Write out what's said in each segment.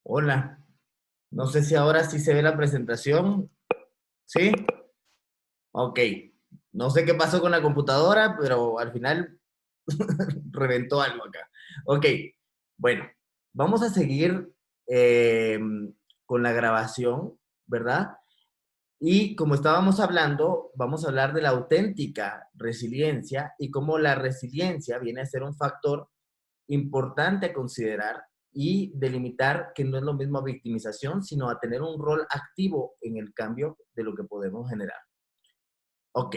Hola, no sé si ahora sí se ve la presentación. ¿Sí? Ok. No sé qué pasó con la computadora, pero al final reventó algo acá. Ok, bueno, vamos a seguir eh, con la grabación, ¿verdad? Y como estábamos hablando, vamos a hablar de la auténtica resiliencia y cómo la resiliencia viene a ser un factor importante a considerar y delimitar que no es lo mismo a victimización, sino a tener un rol activo en el cambio de lo que podemos generar. Ok,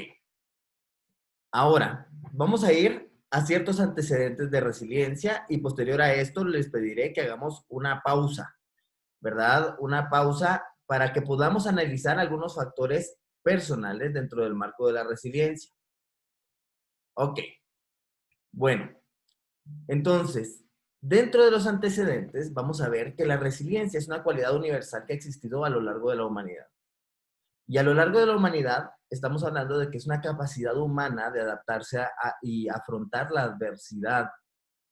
ahora vamos a ir a ciertos antecedentes de resiliencia y posterior a esto les pediré que hagamos una pausa, ¿verdad? Una pausa para que podamos analizar algunos factores personales dentro del marco de la resiliencia. Ok, bueno, entonces, dentro de los antecedentes, vamos a ver que la resiliencia es una cualidad universal que ha existido a lo largo de la humanidad. Y a lo largo de la humanidad, estamos hablando de que es una capacidad humana de adaptarse y afrontar la adversidad.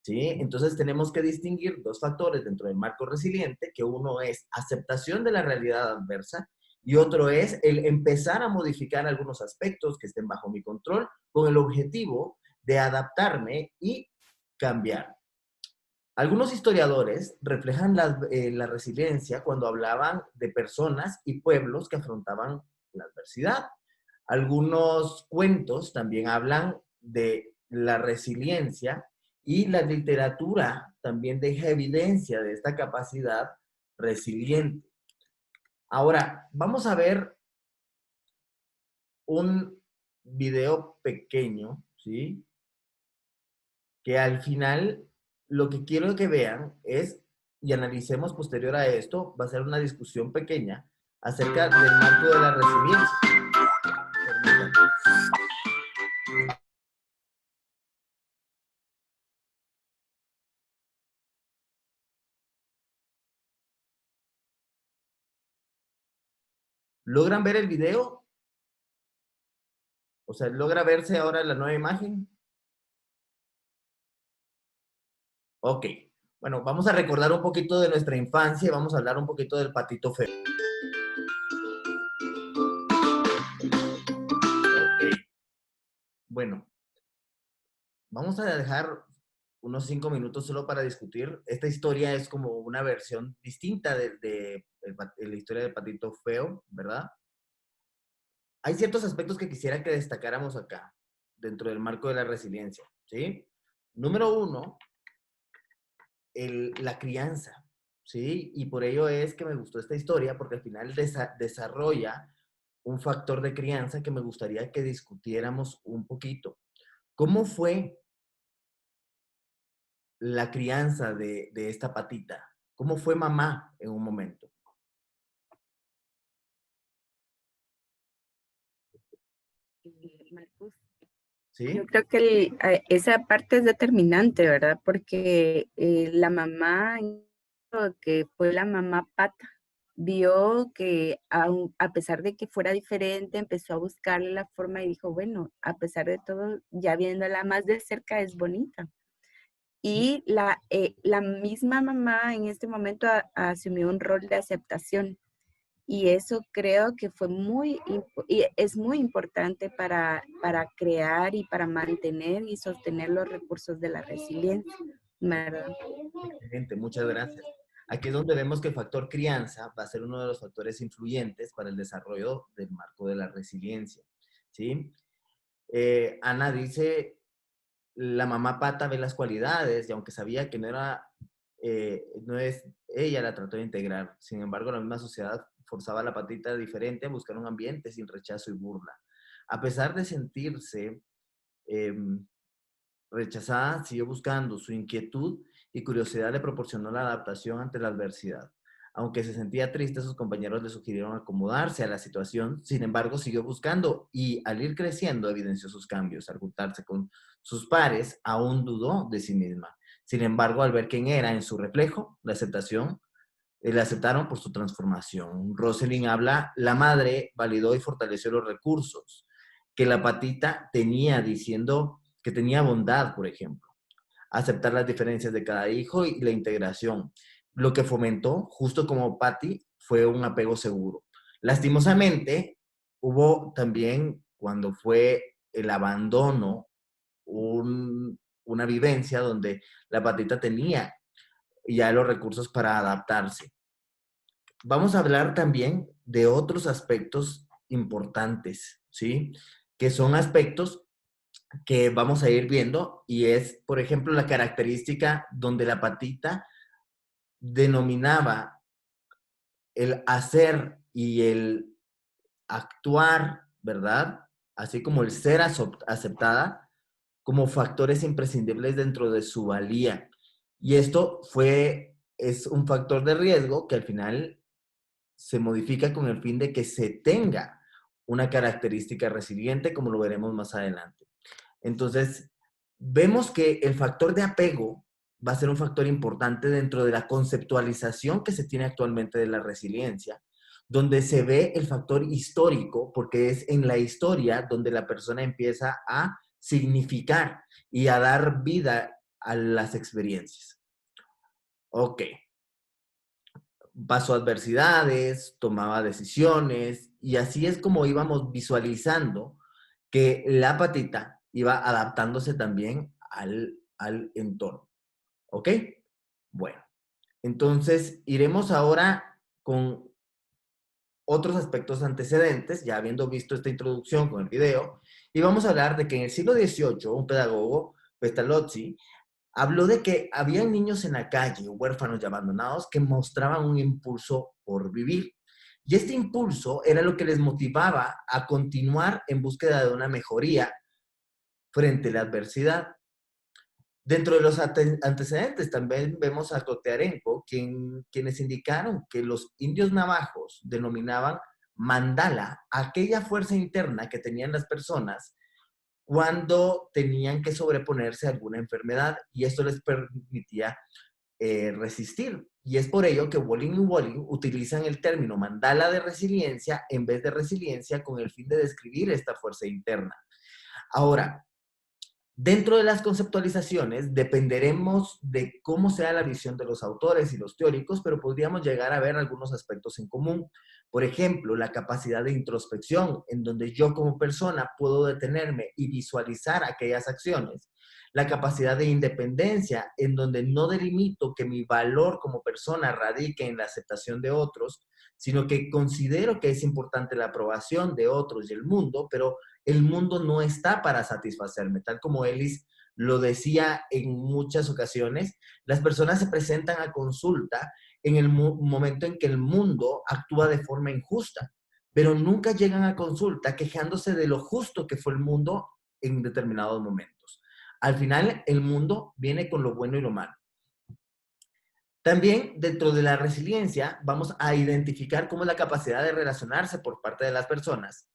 ¿Sí? Entonces tenemos que distinguir dos factores dentro del marco resiliente, que uno es aceptación de la realidad adversa y otro es el empezar a modificar algunos aspectos que estén bajo mi control con el objetivo de adaptarme y cambiar. Algunos historiadores reflejan la resiliencia cuando hablaban de personas y pueblos que afrontaban la adversidad. Algunos cuentos también hablan de la resiliencia y la literatura también deja evidencia de esta capacidad resiliente. Ahora, vamos a ver un video pequeño, ¿sí? Que al final lo que quiero que vean es, y analicemos posterior a esto, va a ser una discusión pequeña acerca del marco de la resiliencia. Permítanme. ¿Logran ver el video? O sea, ¿logra verse ahora la nueva imagen? Ok. Bueno, vamos a recordar un poquito de nuestra infancia y vamos a hablar un poquito del patito feo. Ok. Bueno, vamos a dejar unos 5 minutos solo para discutir. Esta historia es como una versión distinta de la historia del patito feo, ¿verdad? Hay ciertos aspectos que quisiera que destacáramos acá, dentro del marco de la resiliencia, ¿sí? Número uno, la crianza, ¿sí? Y por ello es que me gustó esta historia, porque al final desarrolla un factor de crianza que me gustaría que discutiéramos un poquito. ¿Cómo fue la crianza de esta patita? ¿Cómo fue mamá en un momento? Marcus, yo ¿Sí? creo que esa parte es determinante, ¿verdad? Porque la mamá, que fue la mamá pata, vio que a pesar de que fuera diferente, empezó a buscarle la forma y dijo, bueno, a pesar de todo, ya viéndola más de cerca es bonita. Y la misma mamá en este momento asumió un rol de aceptación. Y eso creo que fue y es muy importante para crear y para mantener y sostener los recursos de la resiliencia, ¿verdad? Excelente, muchas gracias. Aquí es donde vemos que el factor crianza va a ser uno de los factores influyentes para el desarrollo del marco de la resiliencia, ¿sí? Ana dice, la mamá pata ve las cualidades y aunque sabía que no es, ella la trató de integrar. Sin embargo, la misma sociedad forzaba a la patita diferente a buscar un ambiente sin rechazo y burla. A pesar de sentirse eh, rechazada, siguió buscando. Su inquietud y curiosidad le proporcionó la adaptación ante la adversidad. Aunque se sentía triste, sus compañeros le sugirieron acomodarse a la situación. Sin embargo, siguió buscando y al ir creciendo evidenció sus cambios. Al juntarse con sus pares, aún dudó de sí misma. Sin embargo, al ver quién era en su reflejo, la aceptaron por su transformación. Rosalind habla, la madre validó y fortaleció los recursos que la patita tenía, diciendo que tenía bondad, por ejemplo. Aceptar las diferencias de cada hijo y la integración. lo que fomentó, justo como Patty, fue un apego seguro. Lastimosamente, hubo también, cuando fue el abandono, una vivencia donde la patita tenía ya los recursos para adaptarse. Vamos a hablar también de otros aspectos importantes, ¿sí? Que son aspectos que vamos a ir viendo y es, por ejemplo, la característica donde la patita denominaba el hacer y el actuar, ¿verdad? Así como el ser aceptada como factores imprescindibles dentro de su valía. Y esto es un factor de riesgo que al final se modifica con el fin de que se tenga una característica resiliente, como lo veremos más adelante. Entonces, vemos que el factor de apego va a ser un factor importante dentro de la conceptualización que se tiene actualmente de la resiliencia, donde se ve el factor histórico, porque es en la historia donde la persona empieza a significar y a dar vida a las experiencias. Ok, pasó adversidades, tomaba decisiones y así es como íbamos visualizando que la patita iba adaptándose también al entorno. ¿Ok? Bueno, entonces iremos ahora con otros aspectos antecedentes, ya habiendo visto esta introducción con el video, y vamos a hablar de que en el siglo XVIII un pedagogo, Pestalozzi, habló de que había niños en la calle, huérfanos y abandonados, que mostraban un impulso por vivir. Y este impulso era lo que les motivaba a continuar en búsqueda de una mejoría frente a la adversidad. Dentro de los antecedentes también vemos a Totearenco, quienes indicaron que los indios navajos denominaban mandala aquella fuerza interna que tenían las personas cuando tenían que sobreponerse a alguna enfermedad y esto les permitía resistir. Y es por ello que Walling y Walling utilizan el término mandala de resiliencia en vez de resiliencia con el fin de describir esta fuerza interna. Ahora, dentro de las conceptualizaciones dependeremos de cómo sea la visión de los autores y los teóricos, pero podríamos llegar a ver algunos aspectos en común. Por ejemplo, la capacidad de introspección, en donde yo como persona puedo detenerme y visualizar aquellas acciones. La capacidad de independencia, en donde no delimito que mi valor como persona radique en la aceptación de otros, sino que considero que es importante la aprobación de otros y el mundo, pero el mundo no está para satisfacerme, tal como Ellis lo decía en muchas ocasiones, las personas se presentan a consulta en el momento en que el mundo actúa de forma injusta, pero nunca llegan a consulta quejándose de lo justo que fue el mundo en determinados momentos. Al final, el mundo viene con lo bueno y lo malo. También dentro de la resiliencia vamos a identificar cómo es la capacidad de relacionarse por parte de las personas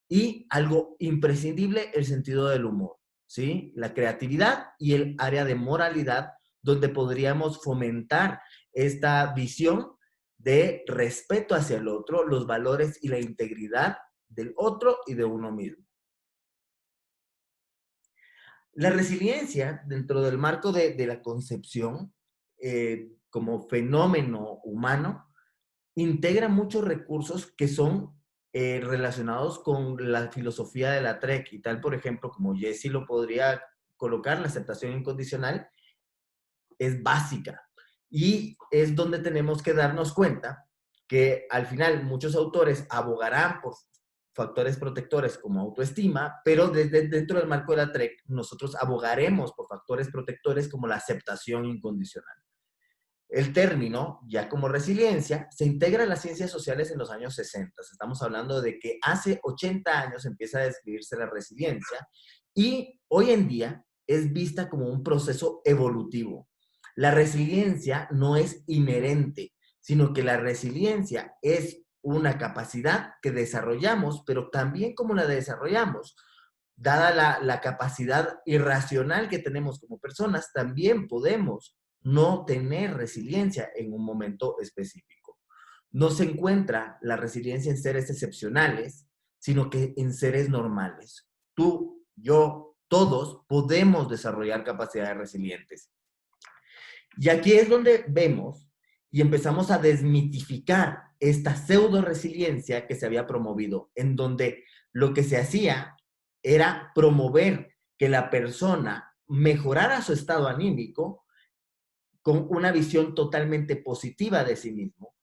y algo imprescindible, el sentido del humor, ¿sí? La creatividad y el área de moralidad, donde podríamos fomentar esta visión de respeto hacia el otro, los valores y la integridad del otro y de uno mismo. La resiliencia, dentro del marco de la concepción como fenómeno humano, integra muchos recursos que son relacionados con la filosofía de la TREC y tal, por ejemplo, como Jesse lo podría colocar, la aceptación incondicional es básica y es donde tenemos que darnos cuenta que al final muchos autores abogarán por factores protectores como autoestima, pero desde dentro del marco de la TREC nosotros abogaremos por factores protectores como la aceptación incondicional. El término, ya como resiliencia, se integra en las ciencias sociales en los años 60. Estamos hablando de que hace 80 años empieza a describirse la resiliencia y hoy en día es vista como un proceso evolutivo. La resiliencia no es inherente, sino que la resiliencia es una capacidad que desarrollamos, pero también como la desarrollamos, dada la capacidad irracional que tenemos como personas, también podemos no tener resiliencia en un momento específico. No se encuentra la resiliencia en seres excepcionales, sino que en seres normales. Tú, yo, todos podemos desarrollar capacidades resilientes. Y aquí es donde vemos y empezamos a desmitificar esta pseudo resiliencia que se había promovido, en donde lo que se hacía era promover que la persona mejorara su estado anímico con una visión totalmente positiva de sí mismo,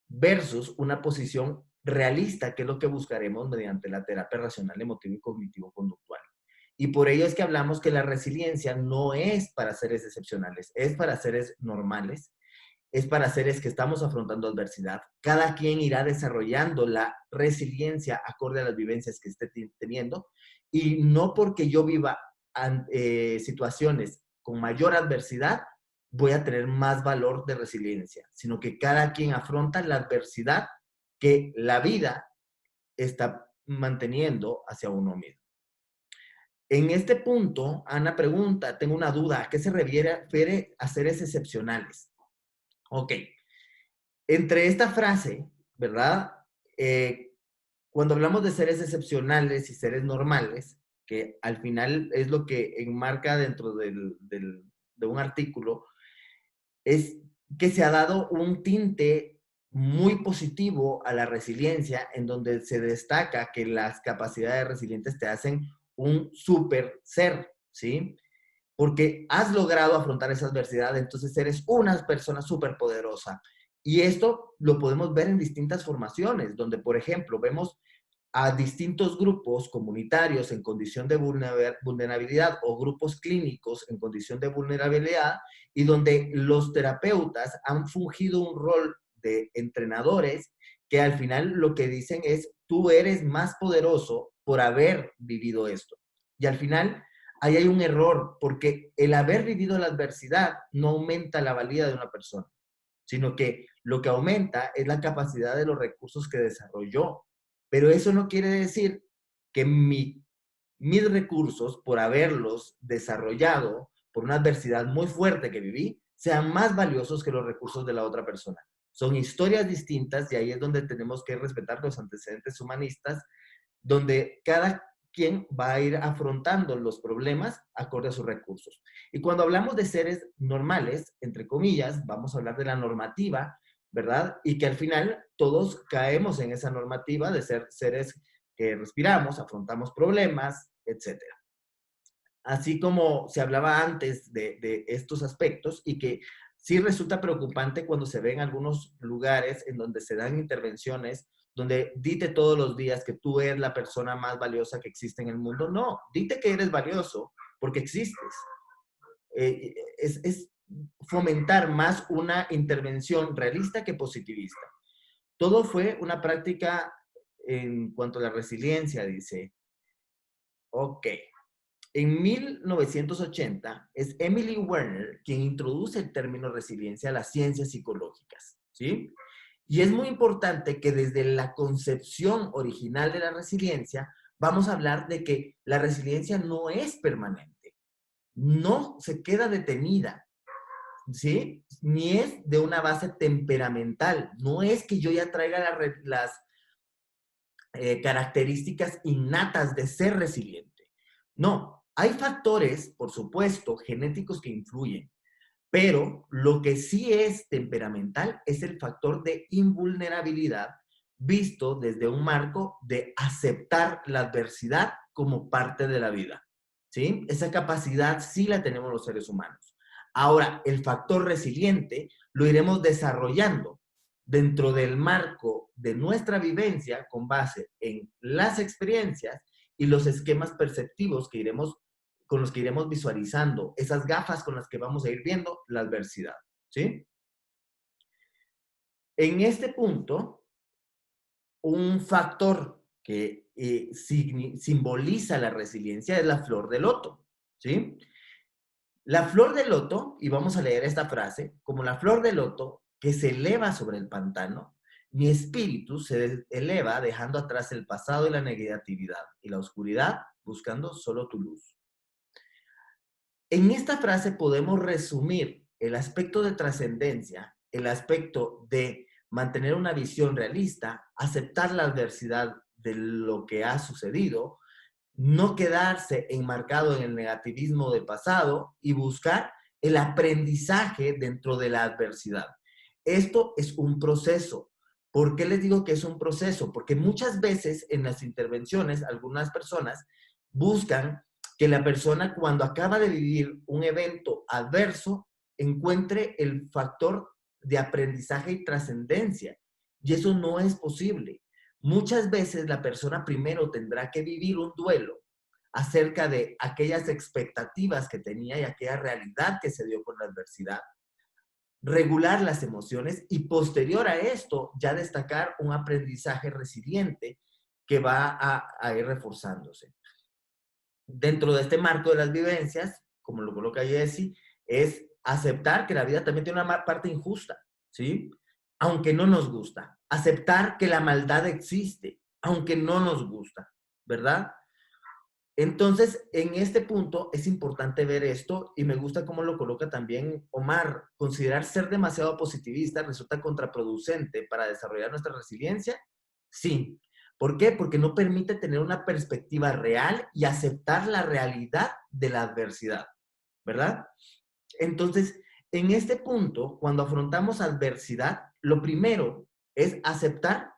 versus una posición realista, que es lo que buscaremos mediante la terapia racional, emotivo y cognitivo-conductual. Y por ello es que hablamos que la resiliencia no es para seres excepcionales, es para seres normales, es para seres que estamos afrontando adversidad. Cada quien irá desarrollando la resiliencia acorde a las vivencias que esté teniendo, y no porque yo viva situaciones con mayor adversidad, voy a tener más valor de resiliencia, sino que cada quien afronta la adversidad que la vida está manteniendo hacia uno mismo. En este punto, Ana pregunta, tengo una duda, ¿a qué se refiere a seres excepcionales? Ok, entre esta frase, ¿verdad? Cuando hablamos de seres excepcionales y seres normales, que al final es lo que enmarca dentro de un artículo, es que se ha dado un tinte muy positivo a la resiliencia, en donde se destaca que las capacidades resilientes te hacen un super ser, ¿sí? Porque has logrado afrontar esa adversidad, entonces eres una persona súper poderosa. Y esto lo podemos ver en distintas formaciones, donde, por ejemplo, vemos a distintos grupos comunitarios en condición de vulnerabilidad o grupos clínicos en condición de vulnerabilidad, y donde los terapeutas han fungido un rol de entrenadores que al final lo que dicen es, tú eres más poderoso por haber vivido esto. Y al final ahí hay un error, porque el haber vivido la adversidad no aumenta la valía de una persona, sino que lo que aumenta es la capacidad de los recursos que desarrolló. Pero eso no quiere decir que mis recursos, por haberlos desarrollado por una adversidad muy fuerte que viví, sean más valiosos que los recursos de la otra persona. Son historias distintas, y ahí es donde tenemos que respetar los antecedentes humanistas, donde cada quien va a ir afrontando los problemas acorde a sus recursos. Y cuando hablamos de seres normales, entre comillas, vamos a hablar de la normativa, ¿verdad? Y que al final todos caemos en esa normativa de ser seres que respiramos, afrontamos problemas, etcétera. Así como se hablaba antes de estos aspectos, y que sí resulta preocupante cuando se ve en algunos lugares en donde se dan intervenciones donde dite todos los días que tú eres la persona más valiosa que existe en el mundo. No, dite que eres valioso porque existes. Es fomentar más una intervención realista que positivista. Todo fue una práctica en cuanto a la resiliencia, dice. Ok. En 1980 es Emily Werner quien introduce el término resiliencia a las ciencias psicológicas, ¿sí? Y es muy importante que desde la concepción original de la resiliencia vamos a hablar de que la resiliencia no es permanente, no se queda detenida, ¿sí? Ni es de una base temperamental, no es que yo ya traiga las características innatas de ser resiliente. No, hay factores, por supuesto, genéticos que influyen, pero lo que sí es temperamental es el factor de invulnerabilidad, visto desde un marco de aceptar la adversidad como parte de la vida, ¿sí? Esa capacidad sí la tenemos los seres humanos. Ahora, el factor resiliente lo iremos desarrollando dentro del marco de nuestra vivencia con base en las experiencias y los esquemas perceptivos que con los que iremos visualizando, esas gafas con las que vamos a ir viendo la adversidad, ¿sí? En este punto, un factor que simboliza la resiliencia es la flor de loto, ¿sí? La flor de loto, y vamos a leer esta frase, como la flor de loto que se eleva sobre el pantano, mi espíritu se eleva dejando atrás el pasado y la negatividad y la oscuridad, buscando solo tu luz. En esta frase podemos resumir el aspecto de trascendencia, el aspecto de mantener una visión realista, aceptar la adversidad de lo que ha sucedido, no quedarse enmarcado en el negativismo del pasado y buscar el aprendizaje dentro de la adversidad. Esto es un proceso. ¿Por qué les digo que es un proceso? Porque muchas veces en las intervenciones, algunas personas buscan que la persona cuando acaba de vivir un evento adverso encuentre el factor de aprendizaje y trascendencia. Y eso no es posible. Muchas veces la persona primero tendrá que vivir un duelo acerca de aquellas expectativas que tenía y aquella realidad que se dio con la adversidad, regular las emociones y posterior a esto ya destacar un aprendizaje resiliente que va a ir reforzándose. Dentro de este marco de las vivencias, como lo coloca Jesse, es aceptar que la vida también tiene una parte injusta, ¿sí? Aunque no nos gusta. Aceptar que la maldad existe, aunque no nos gusta, ¿verdad? Entonces, en este punto es importante ver esto y me gusta cómo lo coloca también Omar. Considerar ser demasiado positivista resulta contraproducente para desarrollar nuestra resiliencia. Sí. ¿Por qué? Porque no permite tener una perspectiva real y aceptar la realidad de la adversidad, ¿verdad? Entonces, en este punto, cuando afrontamos adversidad, lo primero es aceptar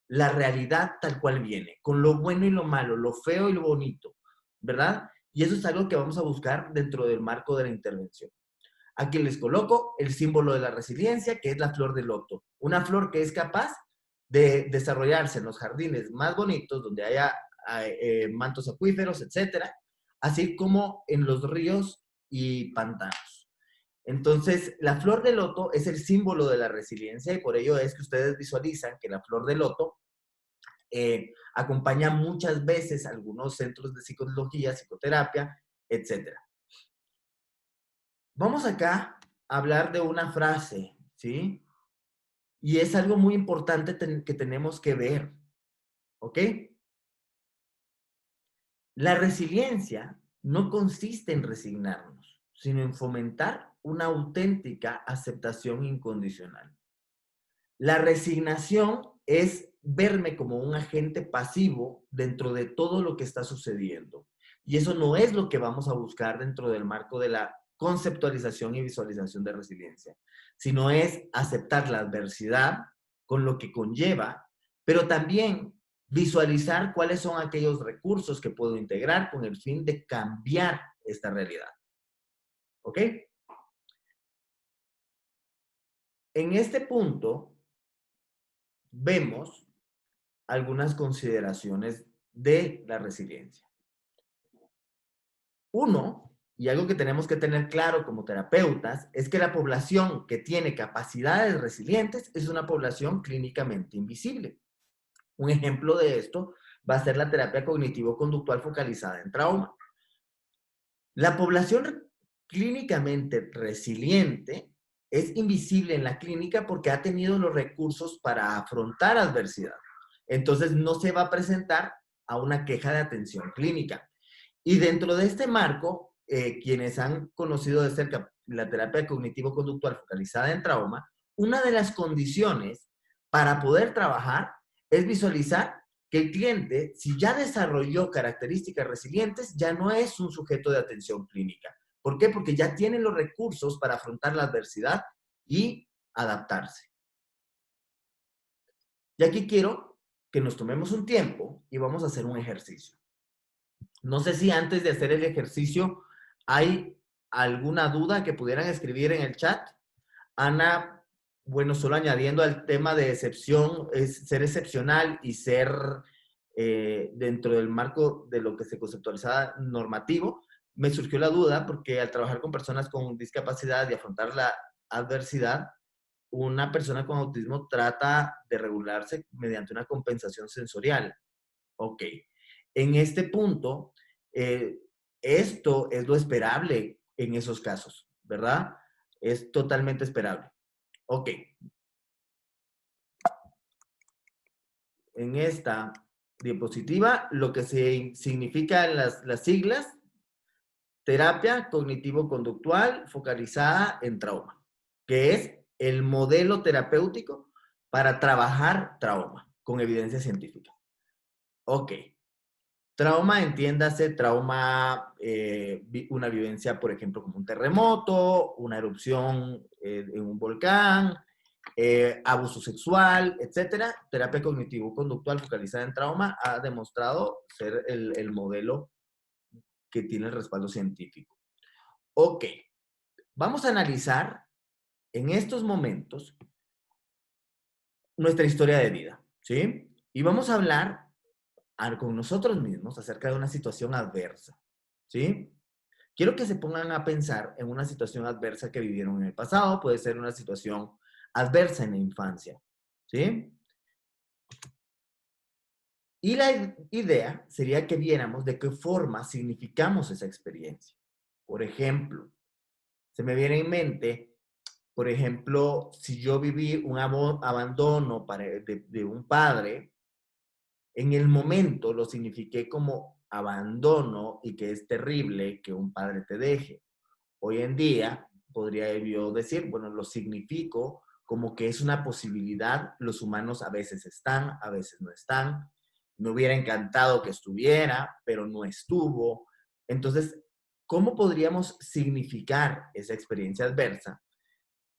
la realidad tal cual viene, con lo bueno y lo malo, lo feo y lo bonito, ¿verdad? Y eso es algo que vamos a buscar dentro del marco de la intervención. Aquí les coloco el símbolo de la resiliencia, que es la flor de loto. Una flor que es capaz de desarrollarse en los jardines más bonitos, donde haya mantos acuíferos, etcétera, así como en los ríos y pantanos. Entonces, la flor de loto es el símbolo de la resiliencia y por ello es que ustedes visualizan que la flor de loto acompaña muchas veces a algunos centros de psicología, psicoterapia, etc. Vamos acá a hablar de una frase, ¿sí? Y es algo muy importante que tenemos que ver, ¿ok? La resiliencia no consiste en resignarnos, sino en fomentar una auténtica aceptación incondicional. La resignación es verme como un agente pasivo dentro de todo lo que está sucediendo. Y eso no es lo que vamos a buscar dentro del marco de la conceptualización y visualización de resiliencia, sino es aceptar la adversidad con lo que conlleva, pero también visualizar cuáles son aquellos recursos que puedo integrar con el fin de cambiar esta realidad. ¿Ok? En este punto, vemos algunas consideraciones de la resiliencia. Uno, y algo que tenemos que tener claro como terapeutas, es que la población que tiene capacidades resilientes es una población clínicamente invisible. Un ejemplo de esto va a ser la terapia cognitivo-conductual focalizada en trauma. La población clínicamente resiliente es invisible en la clínica porque ha tenido los recursos para afrontar adversidad. Entonces no se va a presentar a una queja de atención clínica. Y dentro de este marco, quienes han conocido de cerca la terapia cognitivo-conductual focalizada en trauma, una de las condiciones para poder trabajar es visualizar que el cliente, si ya desarrolló características resilientes, ya no es un sujeto de atención clínica. ¿Por qué? Porque ya tiene los recursos para afrontar la adversidad y adaptarse. Y aquí quiero que nos tomemos un tiempo y vamos a hacer un ejercicio. No sé si antes de hacer el ejercicio hay alguna duda que pudieran escribir en el chat. Ana, bueno, solo añadiendo al tema de excepción, es ser excepcional y ser dentro del marco de lo que se conceptualizaba normativo, me surgió la duda porque al trabajar con personas con discapacidad y afrontar la adversidad, una persona con autismo trata de regularse mediante una compensación sensorial. Ok. En este punto, eh, esto es lo esperable en esos casos, ¿verdad? Es totalmente esperable. Ok. En esta diapositiva, lo que se significan las siglas, terapia cognitivo-conductual focalizada en trauma, que es el modelo terapéutico para trabajar trauma con evidencia científica. Ok. Trauma, entiéndase, trauma, una vivencia, por ejemplo, como un terremoto, una erupción en un volcán, abuso sexual, etcétera. Terapia cognitivo-conductual focalizada en trauma ha demostrado ser el modelo que tiene el respaldo científico. Ok, vamos a analizar en estos momentos nuestra historia de vida, ¿sí? Y vamos a hablar con nosotros mismos acerca de una situación adversa, ¿sí? Quiero que se pongan a pensar en una situación adversa que vivieron en el pasado, puede ser una situación adversa en la infancia, ¿sí? Y la idea sería que viéramos de qué forma significamos esa experiencia. Por ejemplo, se me viene en mente, por ejemplo, si yo viví un abandono de un padre, en el momento lo signifiqué como abandono y que es terrible que un padre te deje. Hoy en día podría yo decir, bueno, lo significo como que es una posibilidad, los humanos a veces están, a veces no están. Me hubiera encantado que estuviera, pero no estuvo. Entonces, ¿cómo podríamos significar esa experiencia adversa?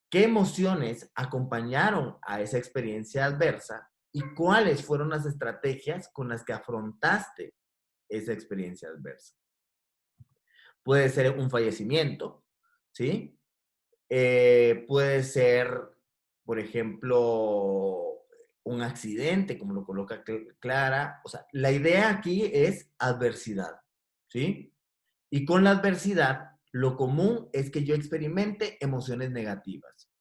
¿Qué emociones acompañaron a esa experiencia adversa? ¿Y cuáles fueron las estrategias con las que afrontaste esa experiencia adversa? Puede ser un fallecimiento, ¿sí? Puede ser, por ejemplo, un accidente, como lo coloca Clara. O sea, la idea aquí es adversidad, ¿sí? Y con la adversidad, lo común es que yo experimente emociones negativas,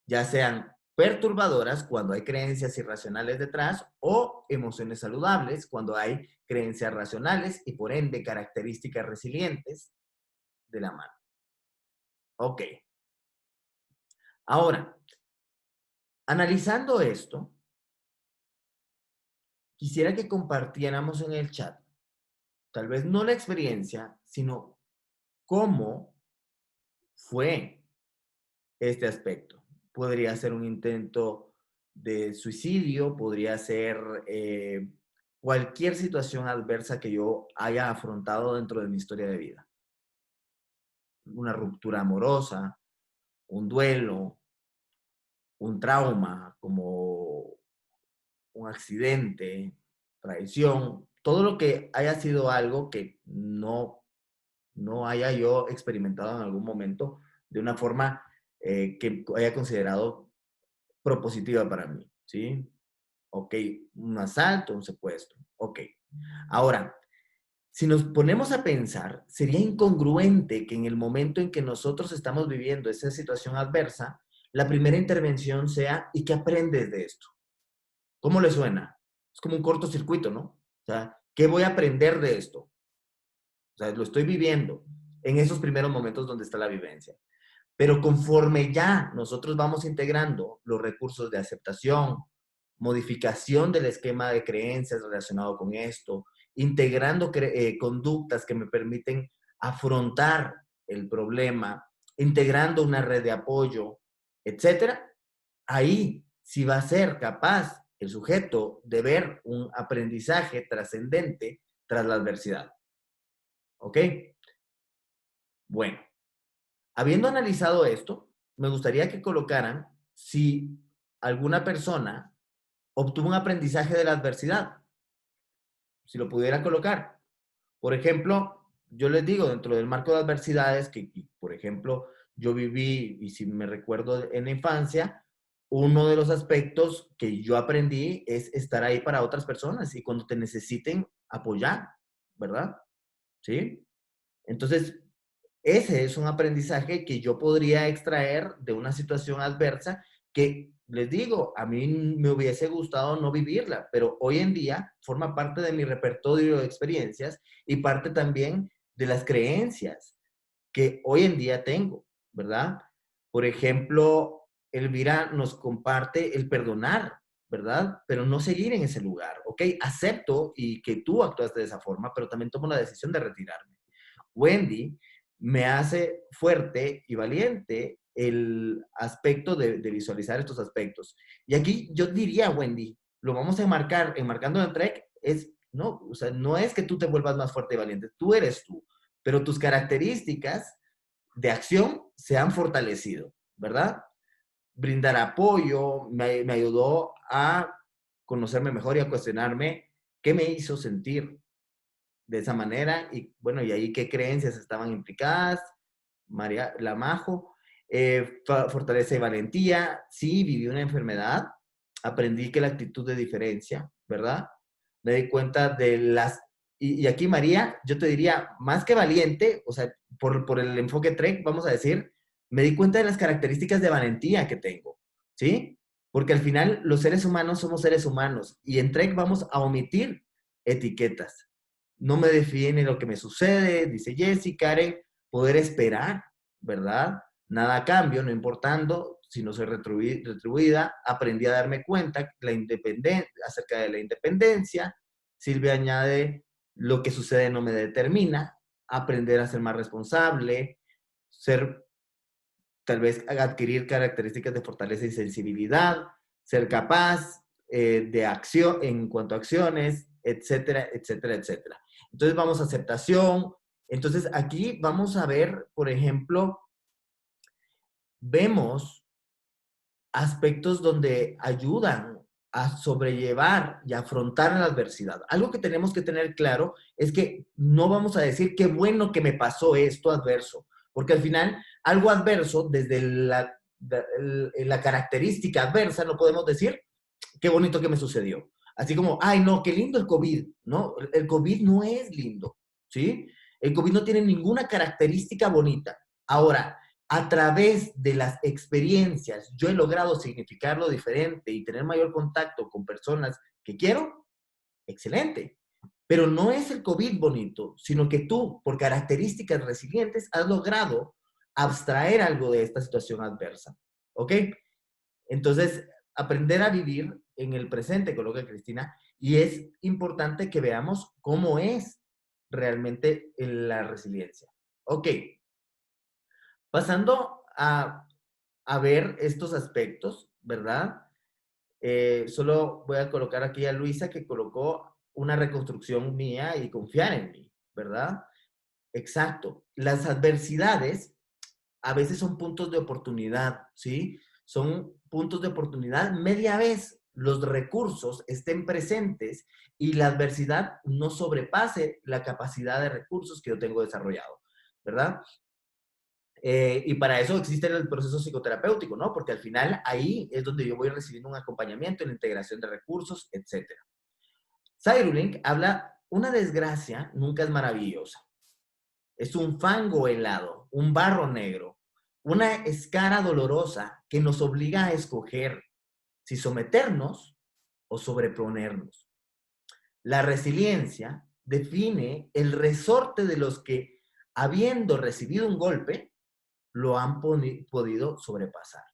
ya sean perturbadoras cuando hay creencias irracionales detrás o emociones saludables cuando hay creencias racionales y por ende características resilientes de la mano. Ok. Ahora, analizando esto, quisiera que compartiéramos en el chat, tal vez no la experiencia, sino cómo fue este aspecto. Podría ser un intento de suicidio, podría ser cualquier situación adversa que yo haya afrontado dentro de mi historia de vida. Una ruptura amorosa, un duelo, un trauma, como un accidente, traición, todo lo que haya sido algo que no haya yo experimentado en algún momento de una forma que haya considerado propositiva para mí, ¿sí? Ok, un asalto, un secuestro, ok. Ahora, si nos ponemos a pensar, sería incongruente que en el momento en que nosotros estamos viviendo esa situación adversa, la primera intervención sea, ¿y qué aprendes de esto? ¿Cómo le suena? Es como un cortocircuito, ¿no? O sea, ¿qué voy a aprender de esto? O sea, lo estoy viviendo en esos primeros momentos donde está la vivencia. Pero conforme ya nosotros vamos integrando los recursos de aceptación, modificación del esquema de creencias relacionado con esto, integrando conductas que me permiten afrontar el problema, integrando una red de apoyo, etcétera, ahí sí va a ser capaz el sujeto de ver un aprendizaje trascendente tras la adversidad. ¿Ok? Bueno, habiendo analizado esto, me gustaría que colocaran si alguna persona obtuvo un aprendizaje de la adversidad, si lo pudiera colocar. Por ejemplo, yo les digo, dentro del marco de adversidades, que por ejemplo, yo viví, y si me recuerdo en la infancia, uno de los aspectos que yo aprendí es estar ahí para otras personas y cuando te necesiten apoyar, ¿verdad? ¿Sí? Entonces, ese es un aprendizaje que yo podría extraer de una situación adversa que, les digo, a mí me hubiese gustado no vivirla, pero hoy en día forma parte de mi repertorio de experiencias y parte también de las creencias que hoy en día tengo, ¿verdad? Por ejemplo, Elvira nos comparte el perdonar, ¿verdad? Pero no seguir en ese lugar, ¿ok? Acepto y que tú actuaste de esa forma, pero también tomo la decisión de retirarme. Wendy me hace fuerte y valiente el aspecto de visualizar estos aspectos. Y aquí yo diría, Wendy, lo vamos a enmarcar, enmarcando el trek, es, no, o sea, no es que tú te vuelvas más fuerte y valiente, tú eres tú, pero tus características de acción se han fortalecido, ¿verdad? brindar apoyo, me ayudó a conocerme mejor y a cuestionarme qué me hizo sentir de esa manera y bueno, y ahí qué creencias estaban implicadas. María Lamajo, fortaleza y valentía. Sí, viví una enfermedad, aprendí que la actitud de diferencia, ¿verdad? Me di cuenta de las... Y aquí, María, yo te diría, más que valiente, o sea, por el enfoque Trek, vamos a decir, me di cuenta de las características de valentía que tengo, ¿sí? Porque al final los seres humanos somos seres humanos y en Trek vamos a omitir etiquetas. No me define lo que me sucede, dice Jessie, Karen, poder esperar, ¿verdad? Nada a cambio, no importando si no soy retribuida. Aprendí a darme cuenta acerca de la independencia. Silvia añade, lo que sucede no me determina. Aprender a ser más responsable, ser, tal vez adquirir características de fortaleza y sensibilidad, ser capaz de acción en cuanto a acciones, etcétera, etcétera, etcétera. Entonces vamos a aceptación. Entonces aquí vamos a ver, por ejemplo, vemos aspectos donde ayudan a sobrellevar y afrontar la adversidad. Algo que tenemos que tener claro es que no vamos a decir qué bueno que me pasó esto adverso, porque al final algo adverso, desde la característica adversa, no podemos decir qué bonito que me sucedió. Así como, ay, no, qué lindo el COVID, ¿no? El COVID no es lindo, ¿sí? El COVID no tiene ninguna característica bonita. Ahora, a través de las experiencias, yo he logrado significarlo diferente y tener mayor contacto con personas que quiero, excelente. Pero no es el COVID bonito, sino que tú, por características resilientes, has logrado abstraer algo de esta situación adversa. ¿Ok? Entonces, aprender a vivir en el presente, coloca Cristina, y es importante que veamos cómo es realmente la resiliencia. Ok, pasando a ver estos aspectos, ¿verdad? Solo voy a colocar aquí a Luisa que colocó una reconstrucción mía y confiar en mí, ¿verdad? Exacto. Las adversidades a veces son puntos de oportunidad, ¿sí? Son puntos de oportunidad media vez los recursos estén presentes y la adversidad no sobrepase la capacidad de recursos que yo tengo desarrollado, ¿verdad? Y para eso existe el proceso psicoterapéutico, ¿no? Porque al final ahí es donde yo voy recibiendo un acompañamiento en la integración de recursos, etc. Cyrulink habla, una desgracia nunca es maravillosa. Es un fango helado, un barro negro, una escara dolorosa que nos obliga a escoger si someternos o sobreponernos. La resiliencia define el resorte de los que, habiendo recibido un golpe, lo han podido sobrepasar.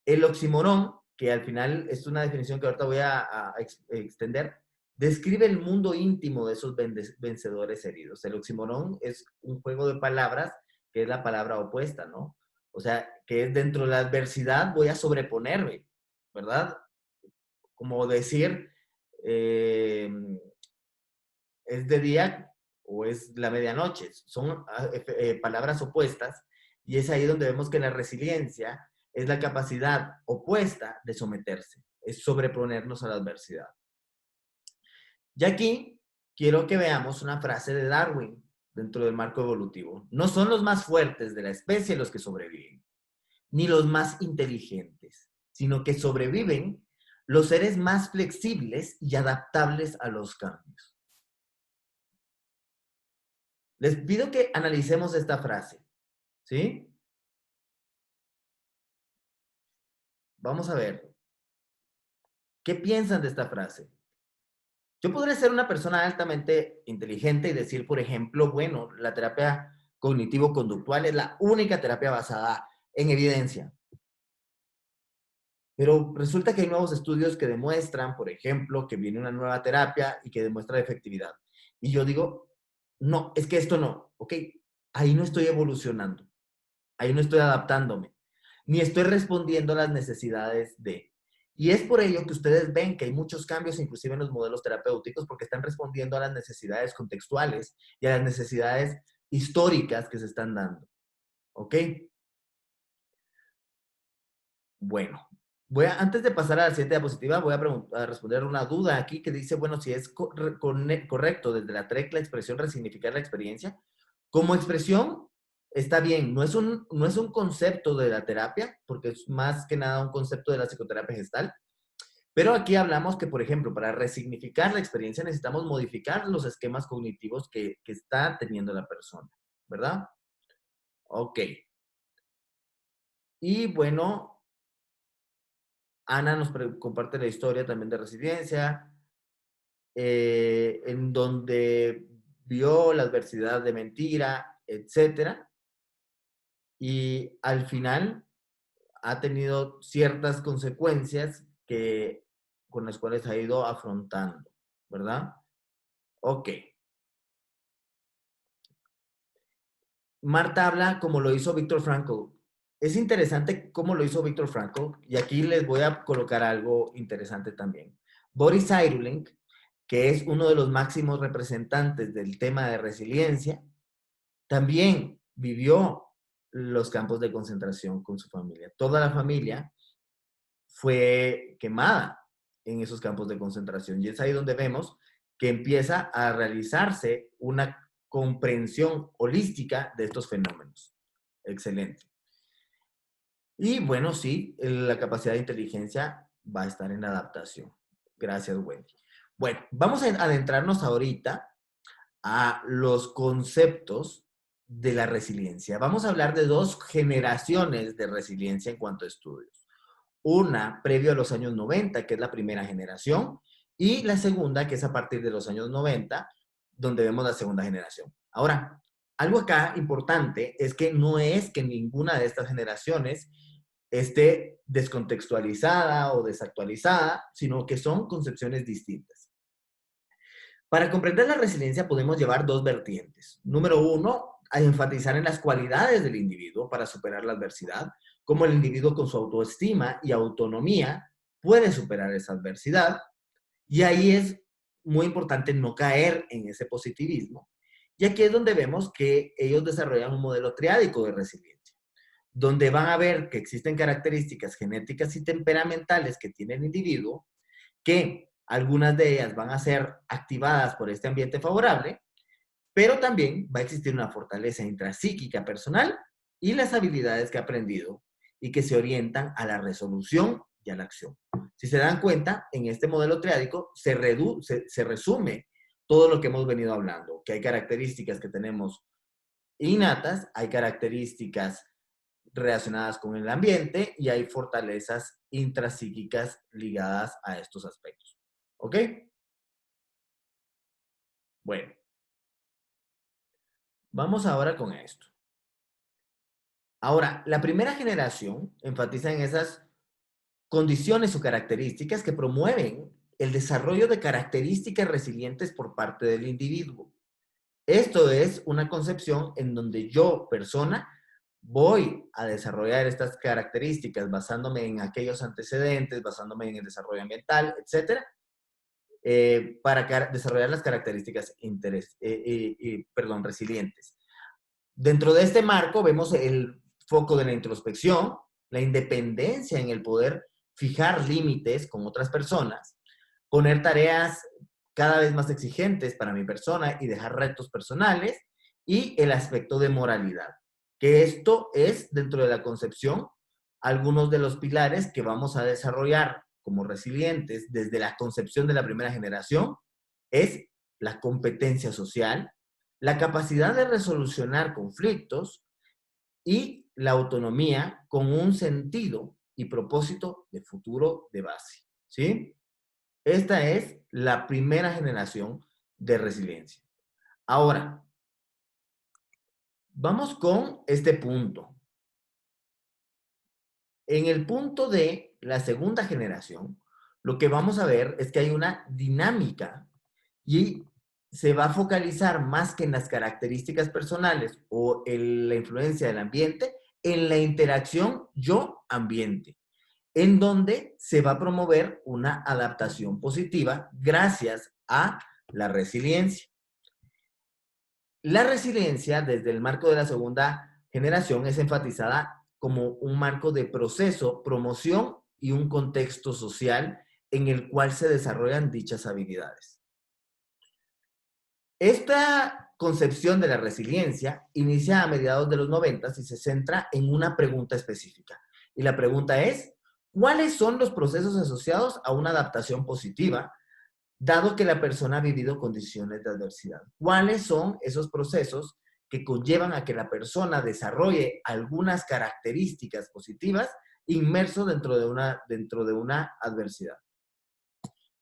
El oxímoron, que al final es una definición que ahorita voy a extender, describe el mundo íntimo de esos vencedores heridos. El oxímoron es un juego de palabras que es la palabra opuesta, ¿no? O sea, que es dentro de la adversidad voy a sobreponerme, ¿verdad? Como decir, eh, es de día o es la medianoche. Son palabras opuestas y es ahí donde vemos que la resiliencia es la capacidad opuesta de someterse, es sobreponernos a la adversidad. Y aquí quiero que veamos una frase de Darwin dentro del marco evolutivo. No son los más fuertes de la especie los que sobreviven, ni los más inteligentes, sino que sobreviven los seres más flexibles y adaptables a los cambios. Les pido que analicemos esta frase, ¿sí? Vamos a ver, ¿qué piensan de esta frase? Yo podría ser una persona altamente inteligente y decir, por ejemplo, bueno, la terapia cognitivo-conductual es la única terapia basada en evidencia. Pero resulta que hay nuevos estudios que demuestran, por ejemplo, que viene una nueva terapia y que demuestra efectividad. Y yo digo, no, es que esto no, ¿ok? Ahí no estoy evolucionando, ahí no estoy adaptándome, ni estoy respondiendo a las necesidades de. Y es por ello que ustedes ven que hay muchos cambios, inclusive en los modelos terapéuticos, porque están respondiendo a las necesidades contextuales y a las necesidades históricas que se están dando. ¿Ok? Bueno, antes de pasar a la siguiente diapositiva, voy a responder una duda aquí que dice, bueno, si es correcto desde la TREC la expresión resignificar la experiencia. Como expresión, está bien, no es un concepto de la terapia, porque es más que nada un concepto de la psicoterapia gestal, pero aquí hablamos que, por ejemplo, para resignificar la experiencia necesitamos modificar los esquemas cognitivos que está teniendo la persona, ¿verdad? Ok. Y bueno, Ana nos comparte la historia también de resiliencia, en donde vio la adversidad de mentira, etcétera, y al final ha tenido ciertas consecuencias con las cuales ha ido afrontando, ¿verdad? Ok. Marta habla como lo hizo Víctor Frankl. Es interesante cómo lo hizo Víctor Frankl, y aquí les voy a colocar algo interesante también. Boris Cyrulnik, que es uno de los máximos representantes del tema de resiliencia, también vivió los campos de concentración con su familia. Toda la familia fue quemada en esos campos de concentración, y es ahí donde vemos que empieza a realizarse una comprensión holística de estos fenómenos. Excelente. Y bueno, sí, la capacidad de inteligencia va a estar en la adaptación. Gracias, Wendy. Bueno, vamos a adentrarnos ahorita a los conceptos de la resiliencia. Vamos a hablar de dos generaciones de resiliencia en cuanto a estudios. Una previo a los años 90, que es la primera generación, y la segunda, que es a partir de los años 90, donde vemos la segunda generación. Ahora, algo acá importante es que no es que ninguna de estas generaciones esté descontextualizada o desactualizada, sino que son concepciones distintas. Para comprender la resiliencia podemos llevar dos vertientes. Número uno, a enfatizar en las cualidades del individuo para superar la adversidad, cómo el individuo con su autoestima y autonomía puede superar esa adversidad. Y ahí es muy importante no caer en ese positivismo. Y aquí es donde vemos que ellos desarrollan un modelo triádico de resiliencia, donde van a ver que existen características genéticas y temperamentales que tiene el individuo, que algunas de ellas van a ser activadas por este ambiente favorable, pero también va a existir una fortaleza intrapsíquica personal y las habilidades que ha aprendido y que se orientan a la resolución y a la acción. Si se dan cuenta, en este modelo triádico se resume todo lo que hemos venido hablando, que hay características que tenemos innatas, hay características relacionadas con el ambiente y hay fortalezas intrapsíquicas ligadas a estos aspectos. ¿Ok? Bueno, vamos ahora con esto. Ahora, la primera generación enfatiza en esas condiciones o características que promueven el desarrollo de características resilientes por parte del individuo. Esto es una concepción en donde yo, persona, voy a desarrollar estas características basándome en aquellos antecedentes, basándome en el desarrollo ambiental, etcétera, para desarrollar las características resilientes. Dentro de este marco vemos el foco de la introspección, la independencia en el poder fijar límites con otras personas, poner tareas cada vez más exigentes para mi persona y dejar retos personales, y el aspecto de moralidad, que esto es dentro de la concepción algunos de los pilares que vamos a desarrollar como resilientes desde la concepción de la primera generación. Es la competencia social, la capacidad de resolucionar conflictos y la autonomía con un sentido y propósito de futuro de base. ¿Sí? Esta es la primera generación de resiliencia. Ahora, vamos con este punto. En el punto de la segunda generación, lo que vamos a ver es que hay una dinámica y se va a focalizar más que en las características personales o en la influencia del ambiente, en la interacción yo-ambiente, en donde se va a promover una adaptación positiva gracias a la resiliencia. La resiliencia, desde el marco de la segunda generación, es enfatizada como un marco de proceso, promoción y un contexto social en el cual se desarrollan dichas habilidades. Esta concepción de la resiliencia inicia a mediados de los 90 y se centra en una pregunta específica. Y la pregunta es, ¿cuáles son los procesos asociados a una adaptación positiva, dado que la persona ha vivido condiciones de adversidad? ¿Cuáles son esos procesos que conllevan a que la persona desarrolle algunas características positivas inmerso dentro de una adversidad?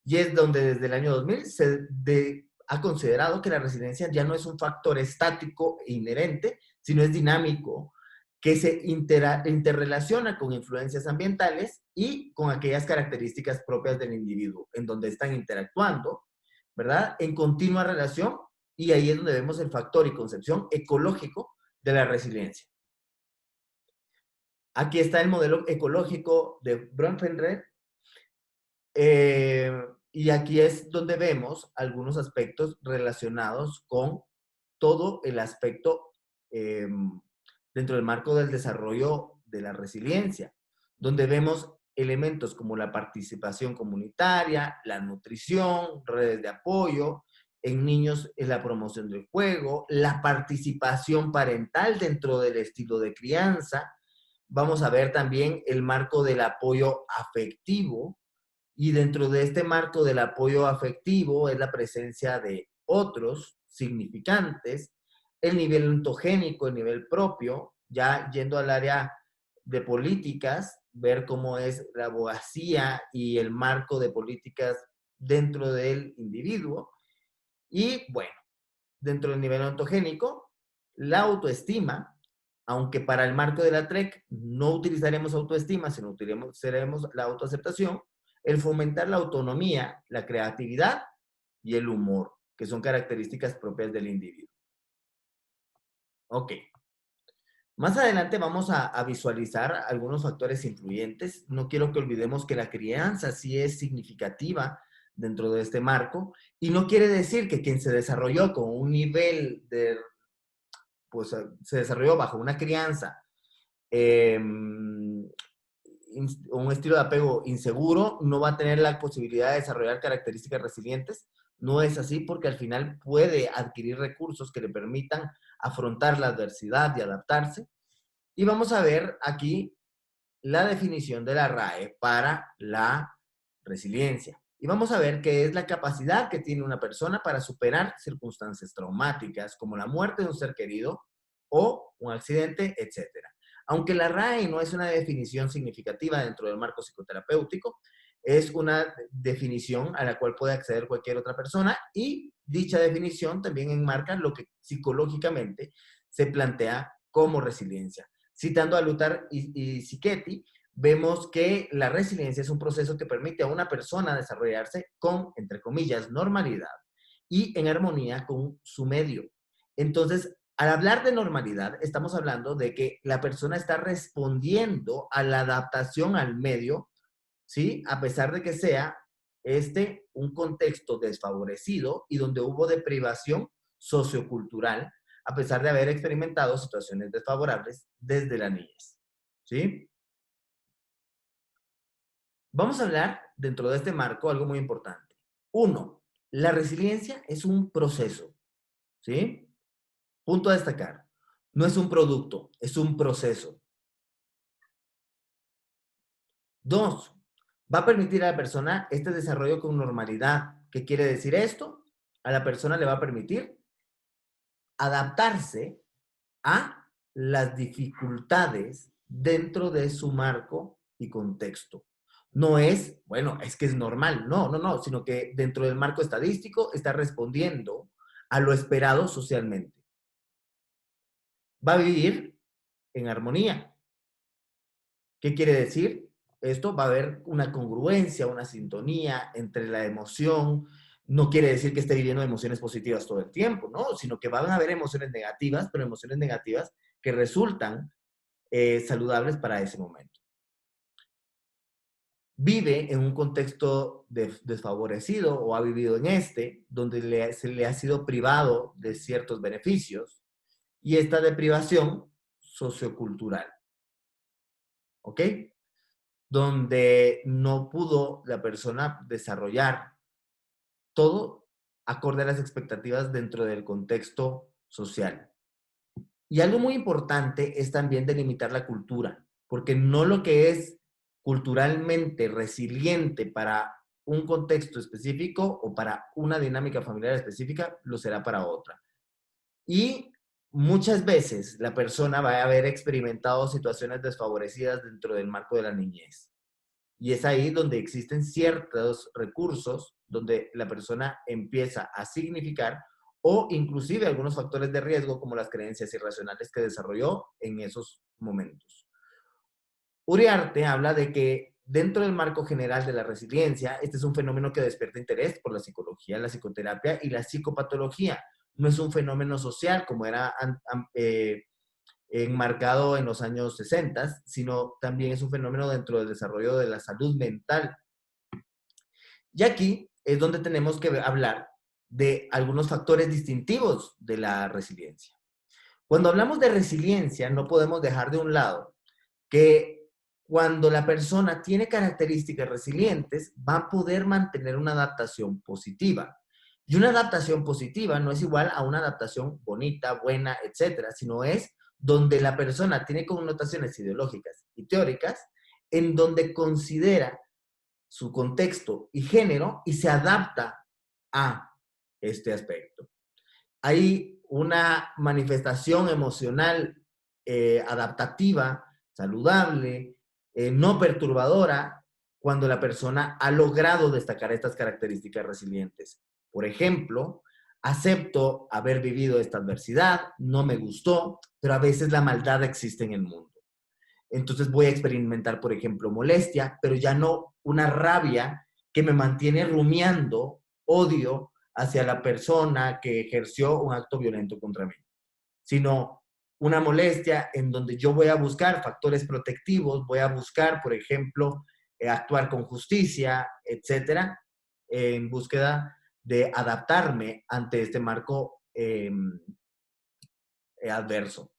Y es donde desde el año 2000 ha considerado que la resiliencia ya no es un factor estático e inherente, sino es dinámico, que se interrelaciona con influencias ambientales y con aquellas características propias del individuo, en donde están interactuando, ¿verdad? En continua relación, y ahí es donde vemos el factor y concepción ecológico de la resiliencia. Aquí está el modelo ecológico de Bronfenbrenner, y aquí es donde vemos algunos aspectos relacionados con todo el aspecto dentro del marco del desarrollo de la resiliencia, donde vemos elementos como la participación comunitaria, la nutrición, redes de apoyo, en niños en la promoción del juego, la participación parental dentro del estilo de crianza. Vamos a ver también el marco del apoyo afectivo, y dentro de este marco del apoyo afectivo es la presencia de otros significantes, el nivel ontogénico, el nivel propio, ya yendo al área de políticas, ver cómo es la abogacía y el marco de políticas dentro del individuo. Y bueno, dentro del nivel ontogénico, la autoestima, aunque para el marco de la TREC no utilizaremos autoestima, sino utilizaremos la autoaceptación, el fomentar la autonomía, la creatividad y el humor, que son características propias del individuo. Ok. Más adelante vamos a visualizar algunos factores influyentes. No quiero que olvidemos que la crianza sí es significativa dentro de este marco, y no quiere decir que quien se desarrolló con un nivel de, pues se desarrolló bajo una crianza, un estilo de apego inseguro, no va a tener la posibilidad de desarrollar características resilientes. No es así, porque al final puede adquirir recursos que le permitan afrontar la adversidad y adaptarse. Y vamos a ver aquí la definición de la RAE para la resiliencia. Y vamos a ver qué es la capacidad que tiene una persona para superar circunstancias traumáticas, como la muerte de un ser querido o un accidente, etcétera. Aunque la RAE no es una definición significativa dentro del marco psicoterapéutico, es una definición a la cual puede acceder cualquier otra persona, y dicha definición también enmarca lo que psicológicamente se plantea como resiliencia. Citando a Lutar y Siketty, vemos que la resiliencia es un proceso que permite a una persona desarrollarse con, entre comillas, normalidad y en armonía con su medio. Entonces, al hablar de normalidad, estamos hablando de que la persona está respondiendo a la adaptación al medio, ¿sí? A pesar de que sea un contexto desfavorecido y donde hubo deprivación sociocultural, a pesar de haber experimentado situaciones desfavorables desde la niñez, ¿sí? Vamos a hablar dentro de este marco algo muy importante. Uno, la resiliencia es un proceso, ¿sí? Punto a destacar. No es un producto, es un proceso. Dos, va a permitir a la persona este desarrollo con normalidad. ¿Qué quiere decir esto? A la persona le va a permitir adaptarse a las dificultades dentro de su marco y contexto. No es, bueno, es que es normal, no, sino que dentro del marco estadístico está respondiendo a lo esperado socialmente. Va a vivir en armonía. ¿Qué quiere decir? Esto va a haber una congruencia, una sintonía entre la emoción. No quiere decir que esté viviendo emociones positivas todo el tiempo, ¿no? Sino que van a haber emociones negativas, pero emociones negativas que resultan saludables para ese momento. Vive en un contexto desfavorecido o ha vivido en donde se le ha sido privado de ciertos beneficios, y esta deprivación sociocultural. ¿ok? Donde no pudo la persona desarrollar todo acorde a las expectativas dentro del contexto social. Y algo muy importante es también delimitar la cultura, porque no lo que es culturalmente resiliente para un contexto específico o para una dinámica familiar específica, lo será para otra. Y muchas veces la persona va a haber experimentado situaciones desfavorecidas dentro del marco de la niñez. Y es ahí donde existen ciertos recursos donde la persona empieza a significar o inclusive algunos factores de riesgo como las creencias irracionales que desarrolló en esos momentos. Uriarte habla de que dentro del marco general de la resiliencia, este es un fenómeno que despierta interés por la psicología, la psicoterapia y la psicopatología. No es un fenómeno social como era enmarcado en los años 60, sino también es un fenómeno dentro del desarrollo de la salud mental. Y aquí es donde tenemos que hablar de algunos factores distintivos de la resiliencia. Cuando hablamos de resiliencia, no podemos dejar de un lado que cuando la persona tiene características resilientes, va a poder mantener una adaptación positiva. Y una adaptación positiva no es igual a una adaptación bonita, buena, etcétera, sino es donde la persona tiene connotaciones ideológicas y teóricas en donde considera su contexto y género y se adapta a este aspecto. Hay una manifestación emocional adaptativa, saludable, no perturbadora, cuando la persona ha logrado destacar estas características resilientes. Por ejemplo, acepto haber vivido esta adversidad, no me gustó, pero a veces la maldad existe en el mundo. Entonces voy a experimentar, por ejemplo, molestia, pero ya no una rabia que me mantiene rumiando odio hacia la persona que ejerció un acto violento contra mí, sino una molestia en donde yo voy a buscar factores protectivos, voy a buscar, por ejemplo, actuar con justicia, etcétera, en búsqueda de adaptarme ante este marco adverso.